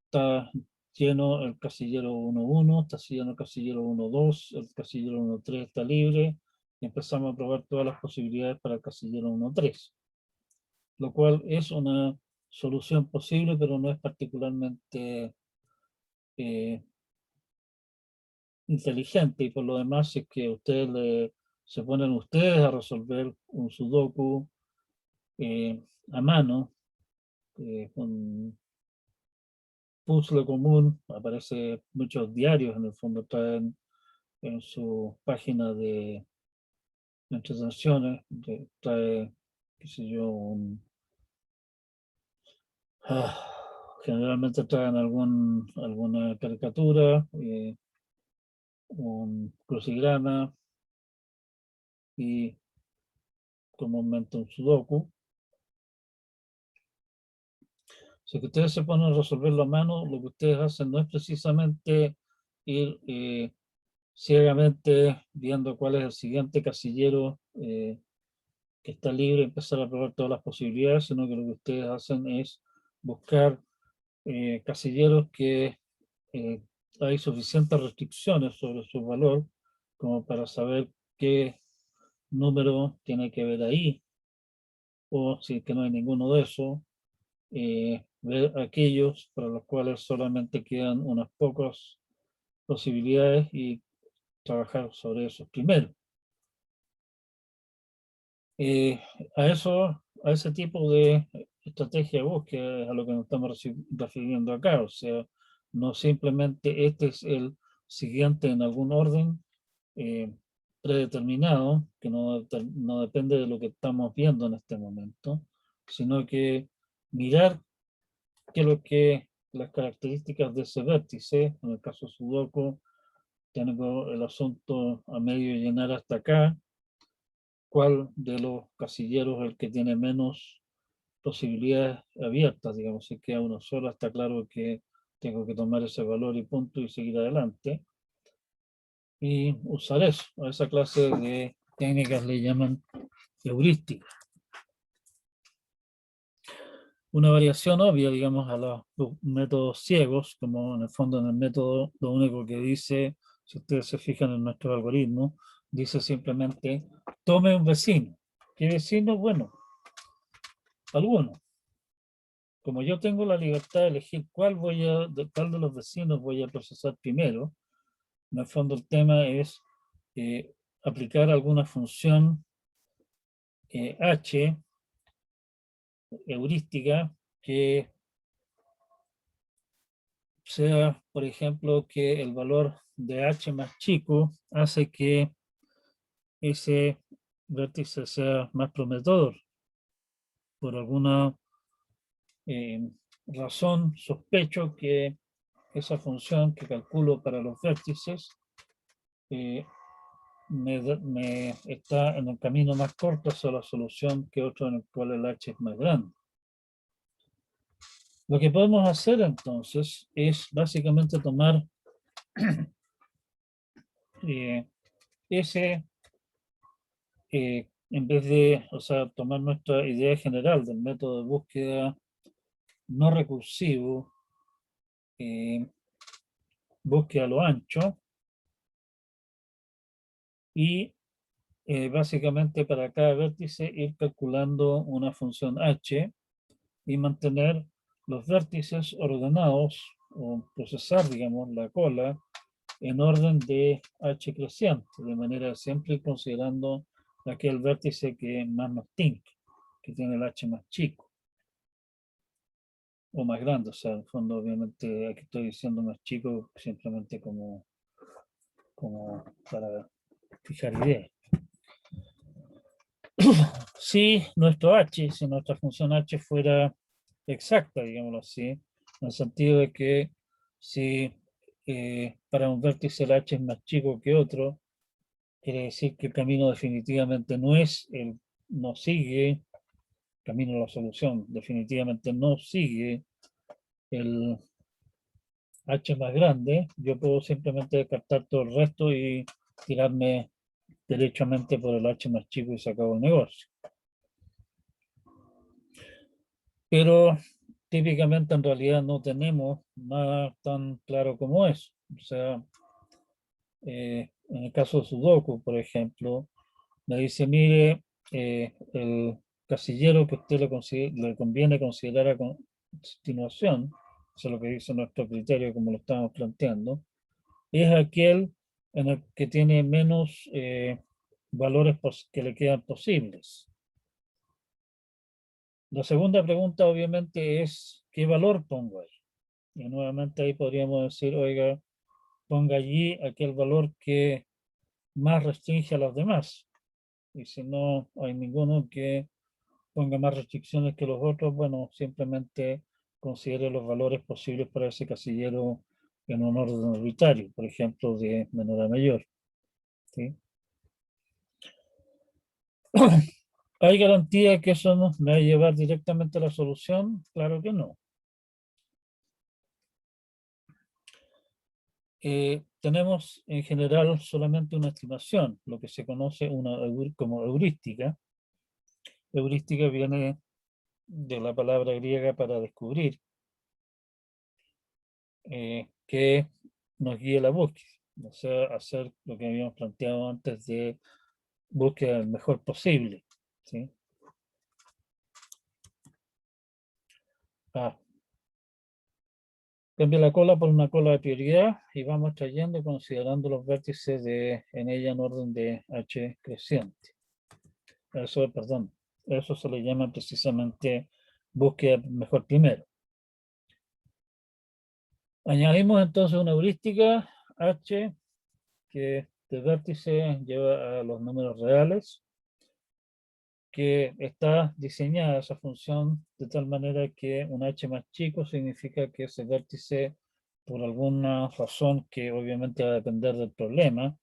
está lleno el casillero 1.1, está lleno el casillero 1.2, el casillero 1.3 está libre, y empezamos a probar todas las posibilidades para el casillero 1.3, lo cual es una solución posible, pero no es particularmente inteligente, y por lo demás, si es que ustedes se ponen ustedes a resolver un Sudoku a mano, con puzzle común, aparece muchos diarios en el fondo, traen en su página de entretenciones, trae, qué sé yo, generalmente traen alguna caricatura, un crucigrama y comúnmente un sudoku. Si que ustedes se ponen a resolverlo a mano, lo que ustedes hacen no es precisamente ir ciegamente viendo cuál es el siguiente casillero que está libre, empezar a probar todas las posibilidades, sino que lo que ustedes hacen es buscar casilleros que hay suficientes restricciones sobre su valor como para saber qué número tiene que ver ahí, o si es que no hay ninguno de esos, ver aquellos para los cuales solamente quedan unas pocas posibilidades y trabajar sobre esos primero. Eh, a ese tipo de estrategia de búsqueda es a lo que nos estamos refiriendo acá, o sea, no simplemente este es el siguiente en algún orden eh, predeterminado, que no depende de lo que estamos viendo en este momento, sino que mirar qué es lo que las características de ese vértice, en el caso Sudoku, tengo el asunto a medio llenar hasta acá, cuál de los casilleros es el que tiene menos posibilidades abiertas, digamos, si queda uno solo, está claro que tengo que tomar ese valor y punto y seguir adelante. Y usar eso, a esa clase de técnicas le llaman heurística. Una variación obvia, digamos, a los métodos ciegos, como en el fondo en el método lo único que dice, si ustedes se fijan en nuestro algoritmo, dice simplemente, tome un vecino. ¿Qué vecino? Bueno, alguno. Como yo tengo la libertad de elegir cuál de los vecinos voy a procesar primero, en el fondo el tema es aplicar alguna función h heurística que sea, por ejemplo, que el valor de h más chico hace que ese vértice sea más prometedor. Por alguna razón sospecho que esa función que calculo para los vértices me está en el camino más corto hacia la solución que otro en el cual el h es más grande. Lo que podemos hacer entonces es básicamente tomar ese, en vez de, o sea, tomar nuestra idea general del método de búsqueda no recursivo, búsqueda a lo ancho, y básicamente para cada vértice ir calculando una función h y mantener los vértices ordenados o procesar, digamos, la cola en orden de h creciente, de manera siempre considerando aquel vértice que más nos tinque, que tiene el h más chico o más grande, o sea, en el fondo obviamente aquí estoy diciendo más chico simplemente como para fijar ideas. Si nuestro h, si nuestra función h fuera exacta, digámoslo así, en el sentido de que si para un vértice el h es más chico que otro, quiere decir que el camino definitivamente no sigue, camino a la solución, definitivamente no sigue el h más grande, yo puedo simplemente descartar todo el resto y tirarme derechamente por el h más chico y se acabó el negocio. Pero típicamente en realidad no tenemos nada tan claro como eso. O sea, en el caso de Sudoku, por ejemplo, me dice, mire, el casillero que a usted le conviene considerar a continuación, eso es lo que dice nuestro criterio como lo estamos planteando, es aquel en el que tiene menos valores que le quedan posibles. La segunda pregunta obviamente es, ¿qué valor pongo ahí? Y nuevamente ahí podríamos decir, oiga, ponga allí aquel valor que más restringe a los demás. y si no hay ninguno que ponga más restricciones que los otros, bueno, simplemente considere los valores posibles para ese casillero en un orden arbitrario, por ejemplo, de menor a mayor. ¿Sí? ¿Hay garantía que eso nos va a llevar directamente a la solución? Claro que no. Tenemos en general solamente una estimación, lo que se conoce como heurística. Heurística viene de la palabra griega para descubrir, que nos guíe la búsqueda, o sea, hacer lo que habíamos planteado antes de búsqueda del mejor posible. ¿Sí? Cambia la cola por una cola de prioridad y vamos trayendo considerando los vértices en ella en orden de h creciente. Eso se le llama precisamente búsqueda mejor primero. Añadimos entonces una heurística h que de vértice lleva a los números reales, que está diseñada esa función de tal manera que un h más chico significa que ese vértice, por alguna razón que obviamente va a depender del problema,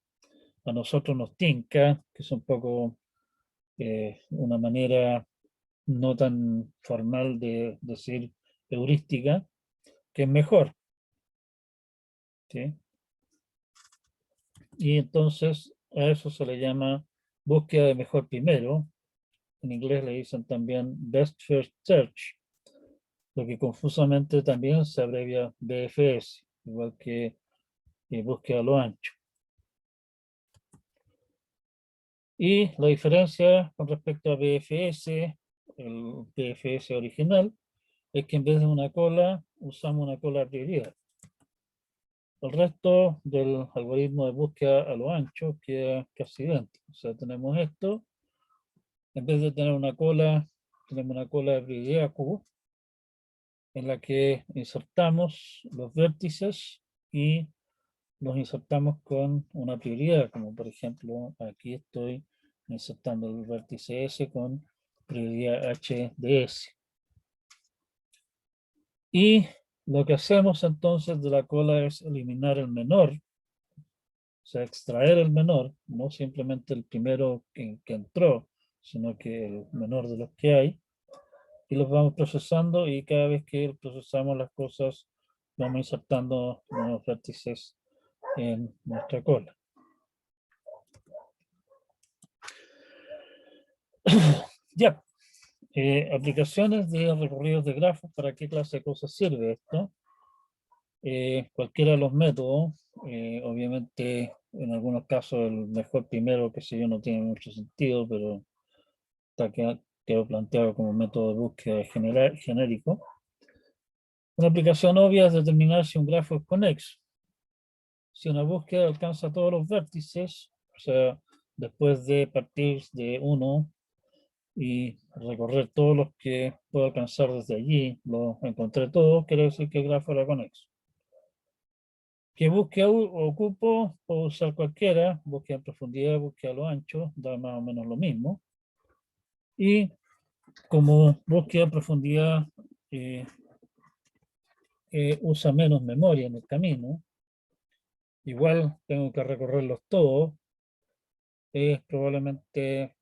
a nosotros nos tinca, que es un poco una manera no tan formal de decir heurística, que es mejor. ¿Sí? Y entonces a eso se le llama búsqueda de mejor primero. En inglés le dicen también best first search, lo que confusamente también se abrevia BFS, igual que búsqueda a lo ancho. Y la diferencia con respecto a BFS, el BFS original, es que en vez de una cola, usamos una cola de prioridad. El resto del algoritmo de búsqueda a lo ancho queda casi idéntico. O sea, tenemos esto, en vez de tener una cola, tenemos una cola de prioridad Q, en la que insertamos los vértices y los insertamos con una prioridad, como por ejemplo aquí estoy insertando el vértice S con prioridad H de S. Y lo que hacemos entonces de la cola es eliminar el menor, o sea, extraer el menor, no simplemente el primero que entró, sino que el menor de los que hay, y los vamos procesando y cada vez que procesamos las cosas vamos insertando nuevos vértices en nuestra cola. Ya, aplicaciones de recorridos de grafos, ¿para qué clase de cosas sirve esto? Cualquiera de los métodos, obviamente en algunos casos el mejor primero, que sé yo, no tiene mucho sentido, pero quedó planteado como método de búsqueda genérico. Una aplicación obvia es determinar si un grafo es conexo. Si una búsqueda alcanza todos los vértices, o sea, después de partir de uno y recorrer todos los que puedo alcanzar desde allí, los encontré todos, quiere decir que el grafo era conexo. ¿Qué búsqueda ocupo? Puedo usar cualquiera, búsqueda en profundidad, búsqueda a lo ancho, da más o menos lo mismo. Y como búsqueda en profundidad usa menos memoria en el camino, igual tengo que recorrerlos todos, probablemente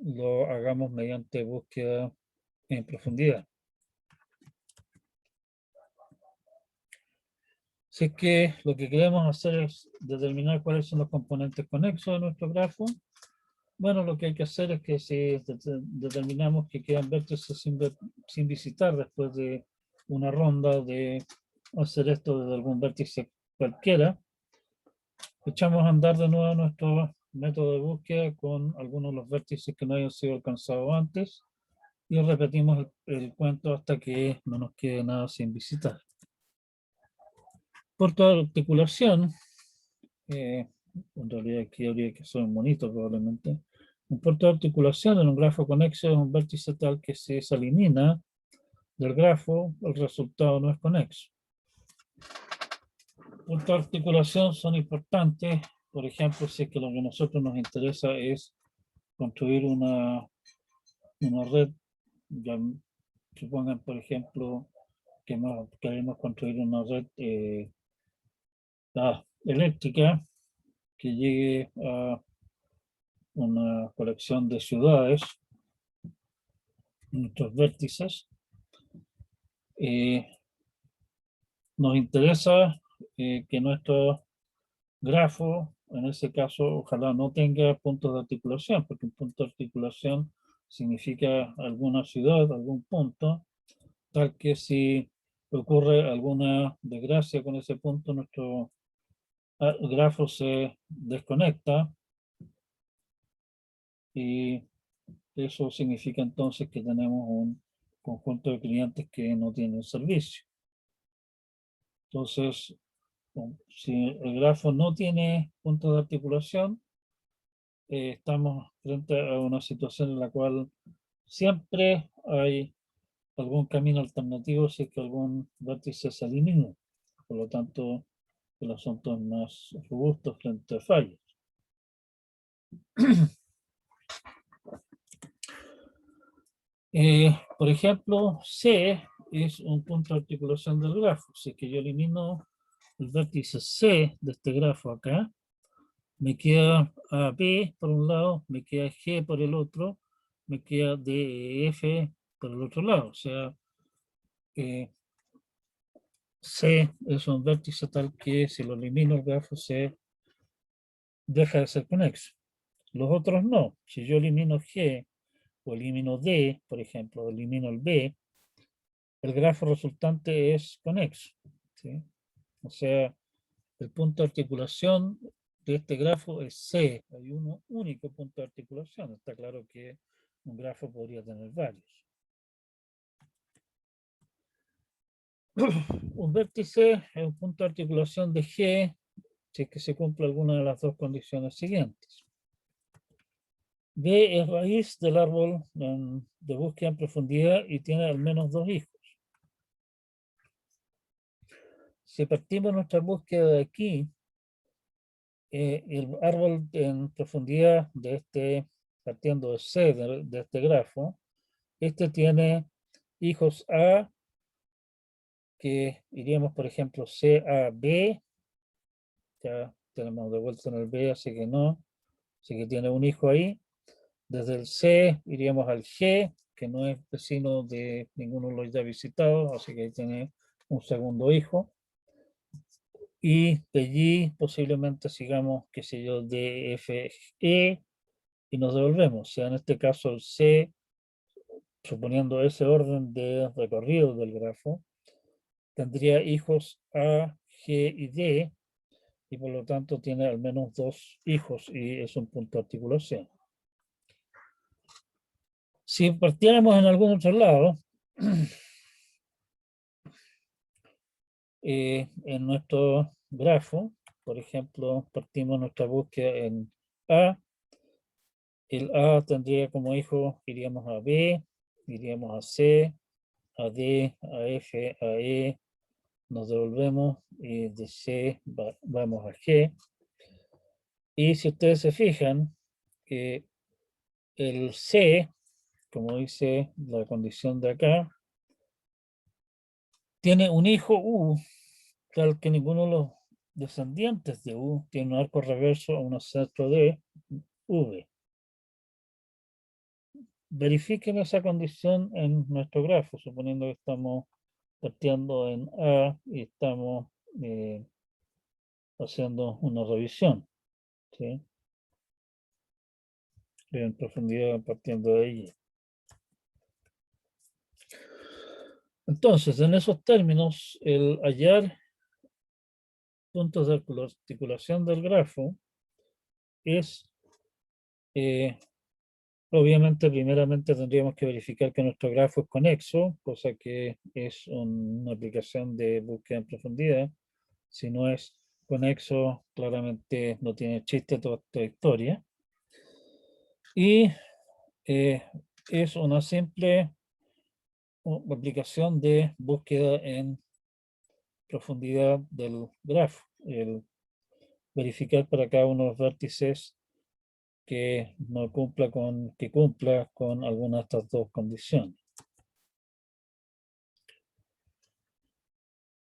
lo hagamos mediante búsqueda en profundidad. Si es que lo que queremos hacer es determinar cuáles son los componentes conexos de nuestro grafo, bueno, lo que hay que hacer es que si determinamos que quedan vértices sin visitar después de una ronda de hacer esto desde algún vértice cualquiera, echamos a andar de nuevo nuestro método de búsqueda con algunos de los vértices que no hayan sido alcanzados antes y repetimos el cuento hasta que no nos quede nada sin visitar. Por toda articulación, en realidad aquí habría que hacer un monito probablemente. Un puerto de articulación en un grafo conexo es un vértice tal que si se elimina del grafo, el resultado no es conexo. Puntos de articulación son importantes, por ejemplo, si es que lo que a nosotros nos interesa es construir una red, ya supongan, por ejemplo, que queremos construir una red eléctrica que llegue a una colección de ciudades, nuestros vértices. Nos interesa que nuestro grafo, en ese caso, ojalá no tenga puntos de articulación, porque un punto de articulación significa alguna ciudad, algún punto, tal que si ocurre alguna desgracia con ese punto, nuestro grafo se desconecta y eso significa entonces que tenemos un conjunto de clientes que no tienen servicio. Entonces, si el grafo no tiene puntos de articulación, estamos frente a una situación en la cual siempre hay algún camino alternativo si es que algún vértice se elimina. Por lo tanto, el asunto es más robusto frente a fallos. Por ejemplo, C es un punto de articulación del grafo. Si es que yo elimino el vértice C de este grafo acá, me queda B por un lado, me queda G por el otro, me queda DF por el otro lado. O sea, C es un vértice tal que si lo elimino el grafo C deja de ser conexo. Los otros no. Si yo elimino G o elimino D, por ejemplo, o elimino el B, el grafo resultante es conexo, ¿sí? O sea, el punto de articulación de este grafo es C. Hay un único punto de articulación. Está claro que un grafo podría tener varios. Un vértice es un punto de articulación de G si es que se cumple alguna de las dos condiciones siguientes. B es raíz del árbol de búsqueda en profundidad y tiene al menos dos hijos. Si partimos nuestra búsqueda de aquí, el árbol en profundidad de este, partiendo de C de este grafo, este tiene hijos A, que iríamos, por ejemplo, C a B, ya tenemos de vuelta en el B, así que no, así que tiene un hijo ahí. Desde el C iríamos al G, que no es vecino de ninguno de los ya visitados, así que ahí tiene un segundo hijo. Y de allí posiblemente sigamos, qué sé yo, D, F, E, y nos devolvemos. O sea, en este caso el C, suponiendo ese orden de recorrido del grafo, tendría hijos A, G y D, y por lo tanto tiene al menos dos hijos, y es un punto de articulación. Si partiéramos en algún otro lado, en nuestro grafo, por ejemplo, partimos nuestra búsqueda en A, el A tendría como hijo, iríamos a B, iríamos a C, a D, a F, a E, nos devolvemos y de C vamos a G. Y si ustedes se fijan, el C, como dice la condición de acá, tiene un hijo U, tal que ninguno de los descendientes de U tiene un arco reverso a un centro de V. Verifiquen esa condición en nuestro grafo, suponiendo que estamos partiendo en A y estamos haciendo una revisión, ¿sí? En profundidad partiendo de ahí. Entonces, en esos términos, el hallar puntos de articulación del grafo es, obviamente, primeramente tendríamos que verificar que nuestro grafo es conexo, cosa que es una aplicación de búsqueda en profundidad. Si no es conexo, claramente no tiene chiste toda esta historia. Y es una simple aplicación de búsqueda en profundidad del grafo. El verificar para cada uno de los vértices que no cumpla que cumpla con alguna de estas dos condiciones.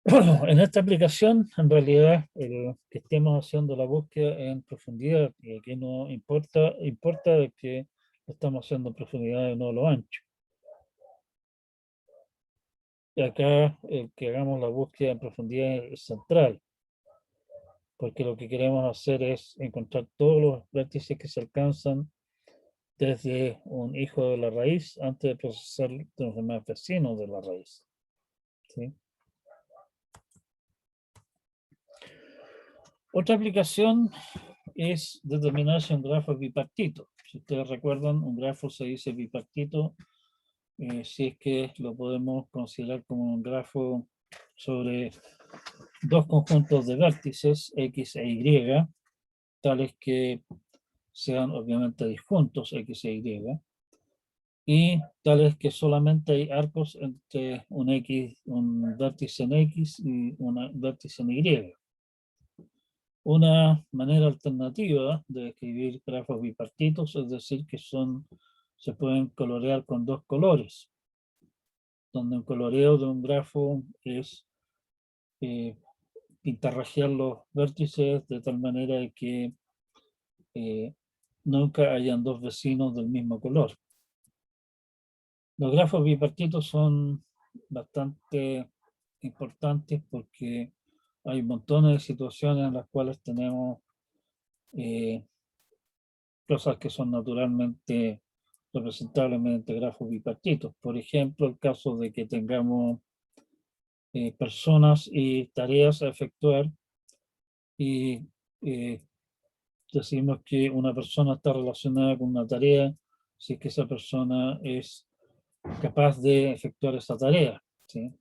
En esta aplicación, en realidad, el que estemos haciendo la búsqueda en profundidad, y aquí no importa de que lo estamos haciendo en profundidad y no lo ancho. Y acá el que hagamos la búsqueda en profundidad es central, porque lo que queremos hacer es encontrar todos los vértices que se alcanzan desde un hijo de la raíz antes de procesar los demás vecinos de la raíz. ¿Sí? Otra aplicación es determinar si un grafo es bipartito. Si ustedes recuerdan, un grafo se dice bipartito si es que lo podemos considerar como un grafo sobre dos conjuntos de vértices, X e Y, tales que sean obviamente disjuntos X e Y tales que solamente hay arcos entre un vértice en X y un vértice en Y. Una manera alternativa de escribir grafos bipartitos es decir que se pueden colorear con dos colores, donde un coloreo de un grafo es pintarrajear los vértices de tal manera que nunca hayan dos vecinos del mismo color. Los grafos bipartitos son bastante importantes porque hay montones de situaciones en las cuales tenemos cosas que son naturalmente representables mediante grafos bipartitos. Por ejemplo, el caso de que tengamos personas y tareas a efectuar y decimos que una persona está relacionada con una tarea si es que esa persona es capaz de efectuar esa tarea. ¿Sí?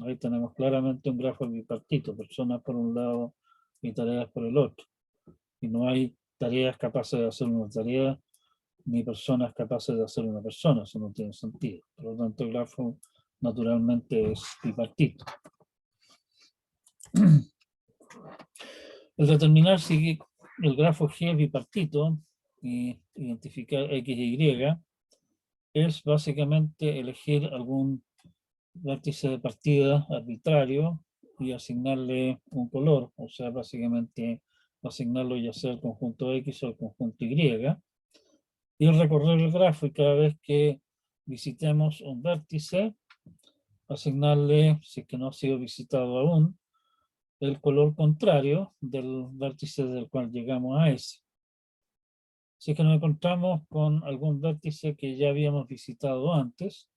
Ahí tenemos claramente un grafo bipartito, personas por un lado y tareas por el otro. Y no hay tareas capaces de hacer una tarea, ni personas capaces de hacer una persona, eso no tiene sentido. Por lo tanto, el grafo naturalmente es bipartito. El determinar si el grafo G es bipartito y identificar X y Y es básicamente elegir algún vértice de partida arbitrario y asignarle un color, o sea, básicamente asignarlo ya sea al conjunto X o al conjunto Y, y recorrer el grafo y cada vez que visitemos un vértice, asignarle, si es que no ha sido visitado aún, el color contrario del vértice del cual llegamos a ese. Si es que nos encontramos con algún vértice que ya habíamos visitado antes,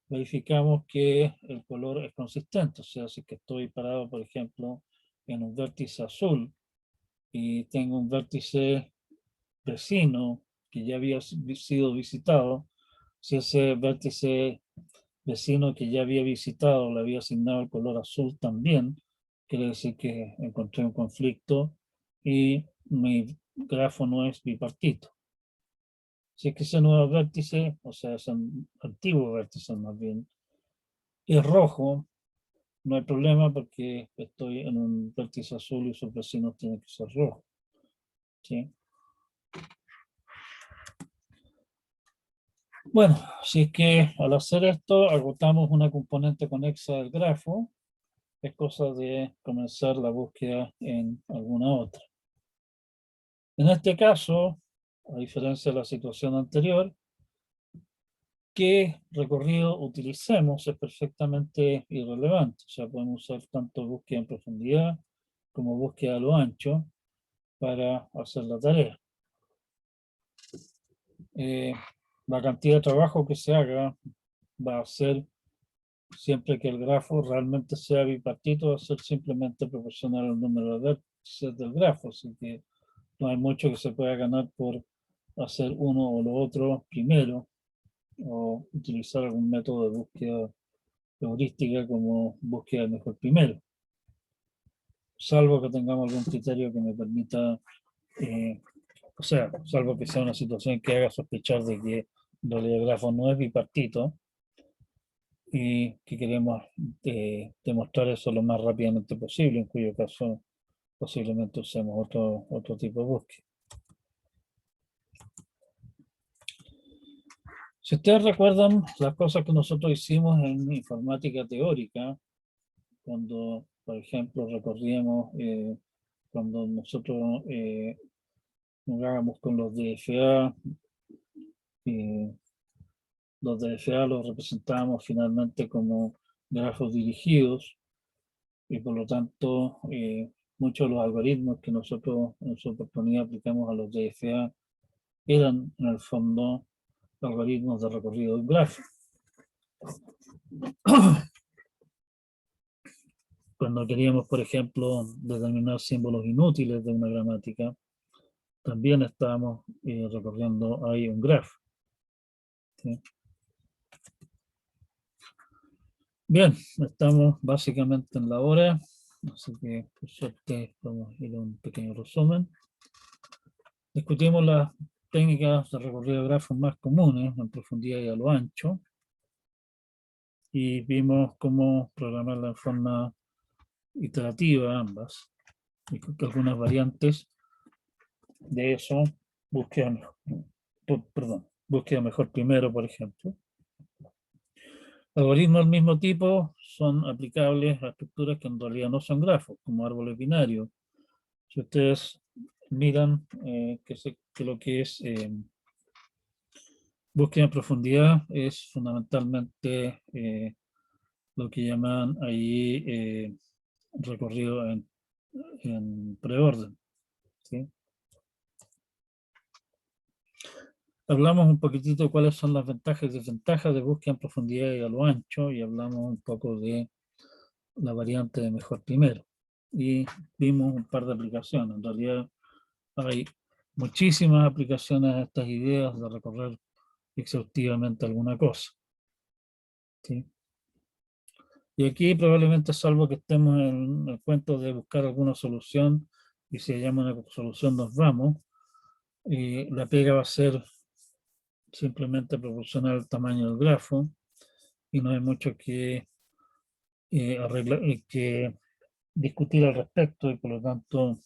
verificamos que el color es consistente. O sea, si que estoy parado, por ejemplo, en un vértice azul y tengo un vértice vecino que ya había sido visitado, si ese vértice vecino que ya había visitado le había asignado el color azul también, quiere decir que encontré un conflicto y mi grafo no es bipartito. Si es que ese nuevo vértice, o sea, ese antiguo vértice más bien, es rojo, no hay problema porque estoy en un vértice azul y sus vecinos tienen que ser rojos. ¿Sí? Bueno, si es que al hacer esto agotamos una componente conexa del grafo, es cosa de comenzar la búsqueda en alguna otra. En este caso, a diferencia de la situación anterior, qué recorrido utilicemos es perfectamente irrelevante. O sea, podemos usar tanto búsqueda en profundidad como búsqueda a lo ancho para hacer la tarea. La cantidad de trabajo que se haga va a ser, siempre que el grafo realmente sea bipartito, va a ser simplemente proporcional al número de vértices del grafo. Así que no hay mucho que se pueda ganar por hacer uno o lo otro primero o utilizar algún método de búsqueda heurística como búsqueda mejor primero, salvo que tengamos algún criterio que me permita, o sea, salvo que sea una situación que haga sospechar de que en realidad el grafo no es bipartito y que queremos demostrar eso lo más rápidamente posible, en cuyo caso posiblemente usemos otro tipo de búsqueda. Si ustedes recuerdan las cosas que nosotros hicimos en informática teórica, cuando, por ejemplo, recorríamos, cuando nosotros jugábamos con los DFA, los DFA los representábamos finalmente como grafos dirigidos y por lo tanto muchos de los algoritmos que nosotros en su oportunidad aplicamos a los DFA eran en el fondo algoritmos de recorrido de un grafo. Cuando queríamos, por ejemplo, determinar símbolos inútiles de una gramática, también estábamos recorriendo ahí un grafo. ¿Sí? Bien, estamos básicamente en la hora, así que por suerte vamos a ir a un pequeño resumen. Discutimos las técnicas de recorrido de grafos más comunes en profundidad y a lo ancho, y vimos cómo programarla en forma iterativa ambas, y que algunas variantes de eso, búsqueda mejor primero, por ejemplo. Algoritmos del mismo tipo son aplicables a estructuras que en realidad no son grafos, como árboles binarios. Si ustedes miran que lo que es búsqueda en profundidad es fundamentalmente lo que llaman ahí recorrido en preorden. ¿Sí? Hablamos un poquitito de cuáles son las ventajas y desventajas de búsqueda en profundidad y a lo ancho, y hablamos un poco de la variante de mejor primero. Y vimos un par de aplicaciones. En realidad hay muchísimas aplicaciones a estas ideas de recorrer exhaustivamente alguna cosa. ¿Sí? Y aquí probablemente, salvo que estemos en el cuento de buscar alguna solución, y si hallamos una solución nos vamos, la pega va a ser simplemente proporcional al tamaño del grafo, y no hay mucho que arreglar, que discutir al respecto, y por lo tanto,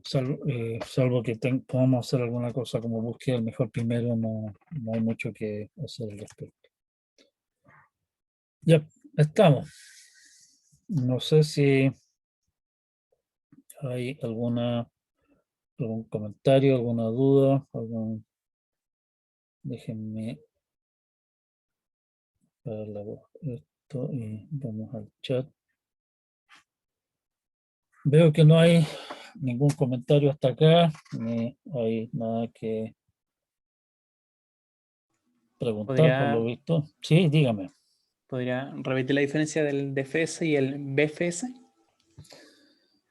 salvo que podamos hacer alguna cosa como búsqueda del mejor primero, no hay mucho que hacer al respecto. Ya estamos. No sé si hay algún comentario, alguna duda, déjenme para la voz esto y vamos al chat. Veo que no hay ningún comentario hasta acá, ni hay nada que preguntar por lo visto. Sí, dígame. ¿Podría repetir la diferencia del DFS y el BFS?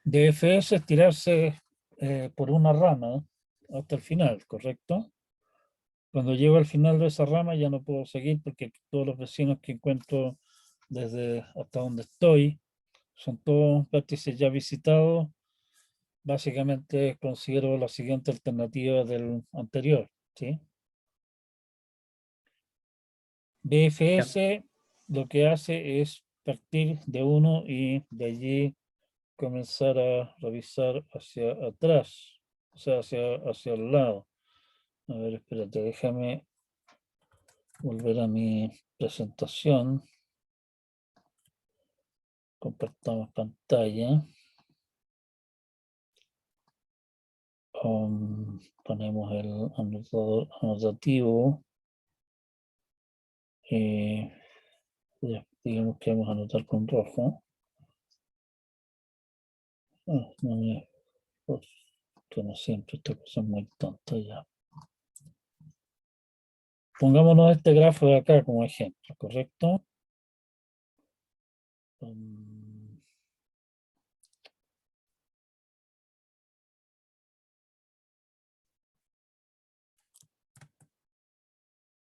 DFS es tirarse por una rama hasta el final, ¿correcto? Cuando llego al final de esa rama ya no puedo seguir porque todos los vecinos que encuentro desde hasta donde estoy son todos vértices ya visitados. Básicamente considero la siguiente alternativa del anterior, ¿sí? BFS lo que hace es partir de uno y de allí comenzar a revisar hacia atrás, o sea, hacia el lado. A ver, espérate, déjame volver a mi presentación. Compartamos pantalla. Ponemos el anotador anotativo. Digamos que vamos a anotar con rojo. Como siempre, esta cosa es muy tonta ya. Pongámonos este grafo de acá como ejemplo, ¿correcto?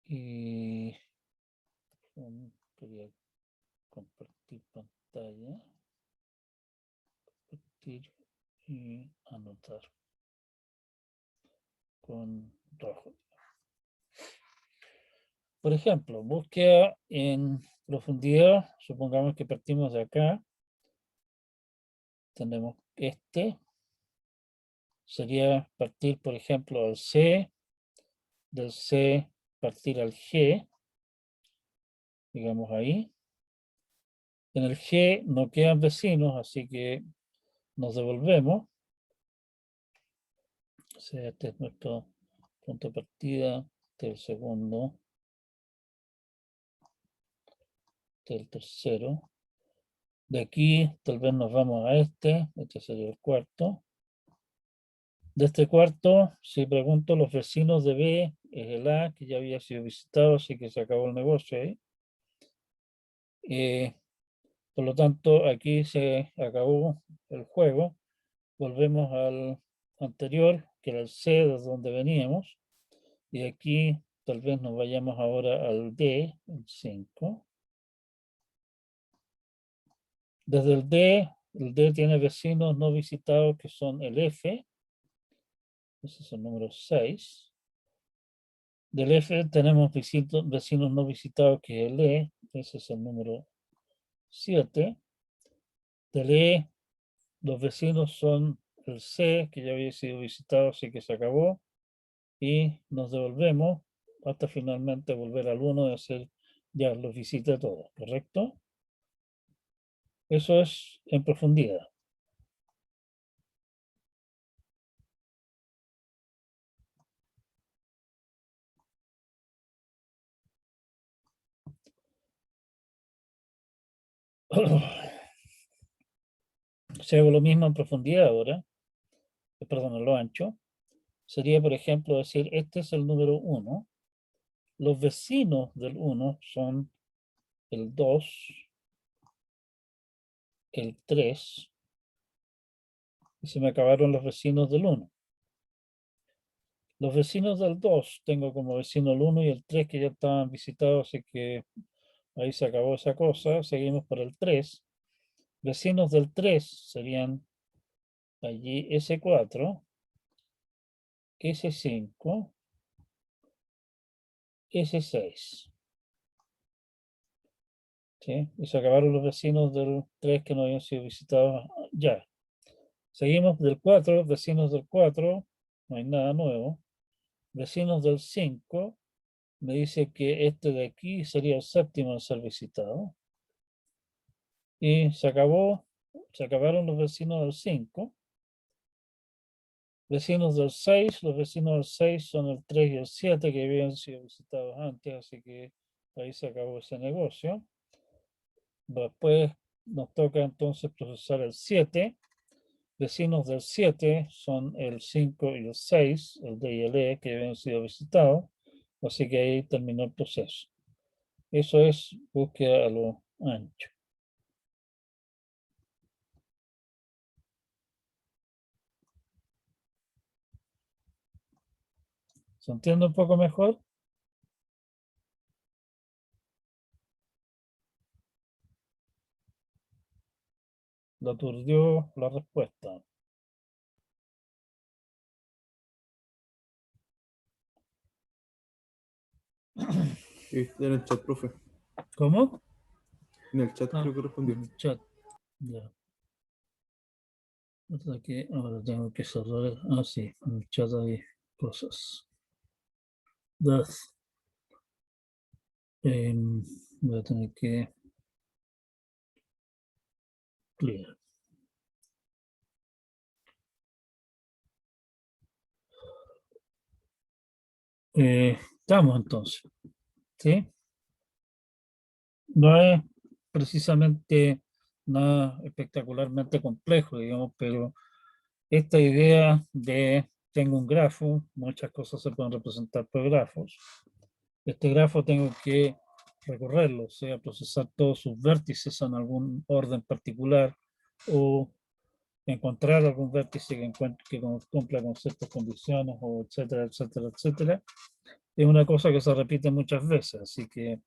Y quería compartir pantalla, compartir y anotar con rojo. Por ejemplo, búsqueda en profundidad, supongamos que partimos de acá, tenemos sería partir, por ejemplo, del C partir al G, digamos ahí. En el G no quedan vecinos, así que nos devolvemos. O sea, este es nuestro punto de partida del segundo, del tercero. De aquí tal vez nos vamos a este sería el cuarto. De este cuarto, si pregunto, los vecinos de B es el A, que ya había sido visitado, así que se acabó el negocio ahí. Por lo tanto, aquí se acabó el juego. Volvemos al anterior, que era el C, de donde veníamos. Y aquí tal vez nos vayamos ahora al D, el 5. Desde el D tiene vecinos no visitados que son el F. Ese es el número 6. Del F tenemos vecinos no visitados que es el E. Ese es el número 7. Del E, los vecinos son el C, que ya había sido visitado, así que se acabó. Y nos devolvemos hasta finalmente volver al 1 y hacer, ya los visité todos, ¿correcto? Eso es en profundidad. Si hago lo mismo en profundidad ahora, perdón, en lo ancho, sería, por ejemplo, decir, este es el número 1. Los vecinos del 1 son el 2, el 3, y se me acabaron los vecinos del 1. Los vecinos del 2 tengo como vecino el 1 y el 3 que ya estaban visitados, así que ahí se acabó esa cosa. Seguimos por el 3. Vecinos del 3 serían allí S4, S5, S6. ¿Sí? Y se acabaron los vecinos del 3 que no habían sido visitados ya. Seguimos del 4, vecinos del 4, no hay nada nuevo. Vecinos del 5, me dice que este de aquí sería el séptimo en ser visitado. Y se acabaron los vecinos del 5. Vecinos del 6, los vecinos del 6 son el 3 y el 7 que habían sido visitados antes, así que ahí se acabó ese negocio. Después nos toca entonces procesar el 7. Vecinos del 7 son el 5 y el 6, el D y el E, que habían sido visitados, así que ahí terminó el proceso. Eso es búsqueda a lo ancho. ¿Se entiende un poco mejor? Lo aturdió la respuesta. Está en el chat, profe. ¿Cómo? En el chat creo que respondió. En el chat. Ya. Hasta que ahora tengo que cerrar. Ah, sí, en el chat hay cosas. Voy a tener que clear. Estamos entonces, ¿sí? No es precisamente nada espectacularmente complejo, digamos, pero esta idea de tengo un grafo, muchas cosas se pueden representar por grafos. Este grafo tengo que recorrerlo, o sea, procesar todos sus vértices en algún orden particular o encontrar algún vértice que cumpla con ciertas condiciones, o etcétera, etcétera, etcétera. Es una cosa que se repite muchas veces, así que,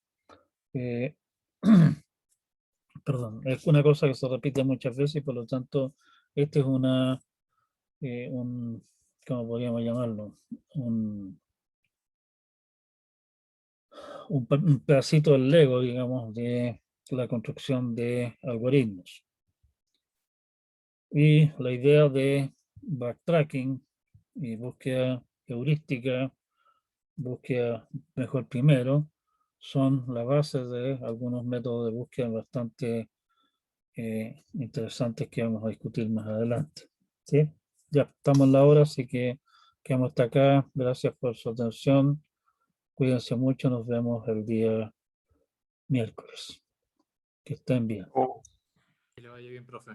perdón, es una cosa que se repite muchas veces y por lo tanto, este es ¿cómo podríamos llamarlo? Un pedacito del Lego, digamos, de la construcción de algoritmos. Y la idea de backtracking y búsqueda heurística búsqueda mejor primero, son la base de algunos métodos de búsqueda bastante interesantes que vamos a discutir más adelante. ¿Sí? Ya estamos en la hora, así que quedamos hasta acá. Gracias por su atención. Cuídense mucho. Nos vemos el día miércoles. Que estén bien. Que le vaya bien, profe.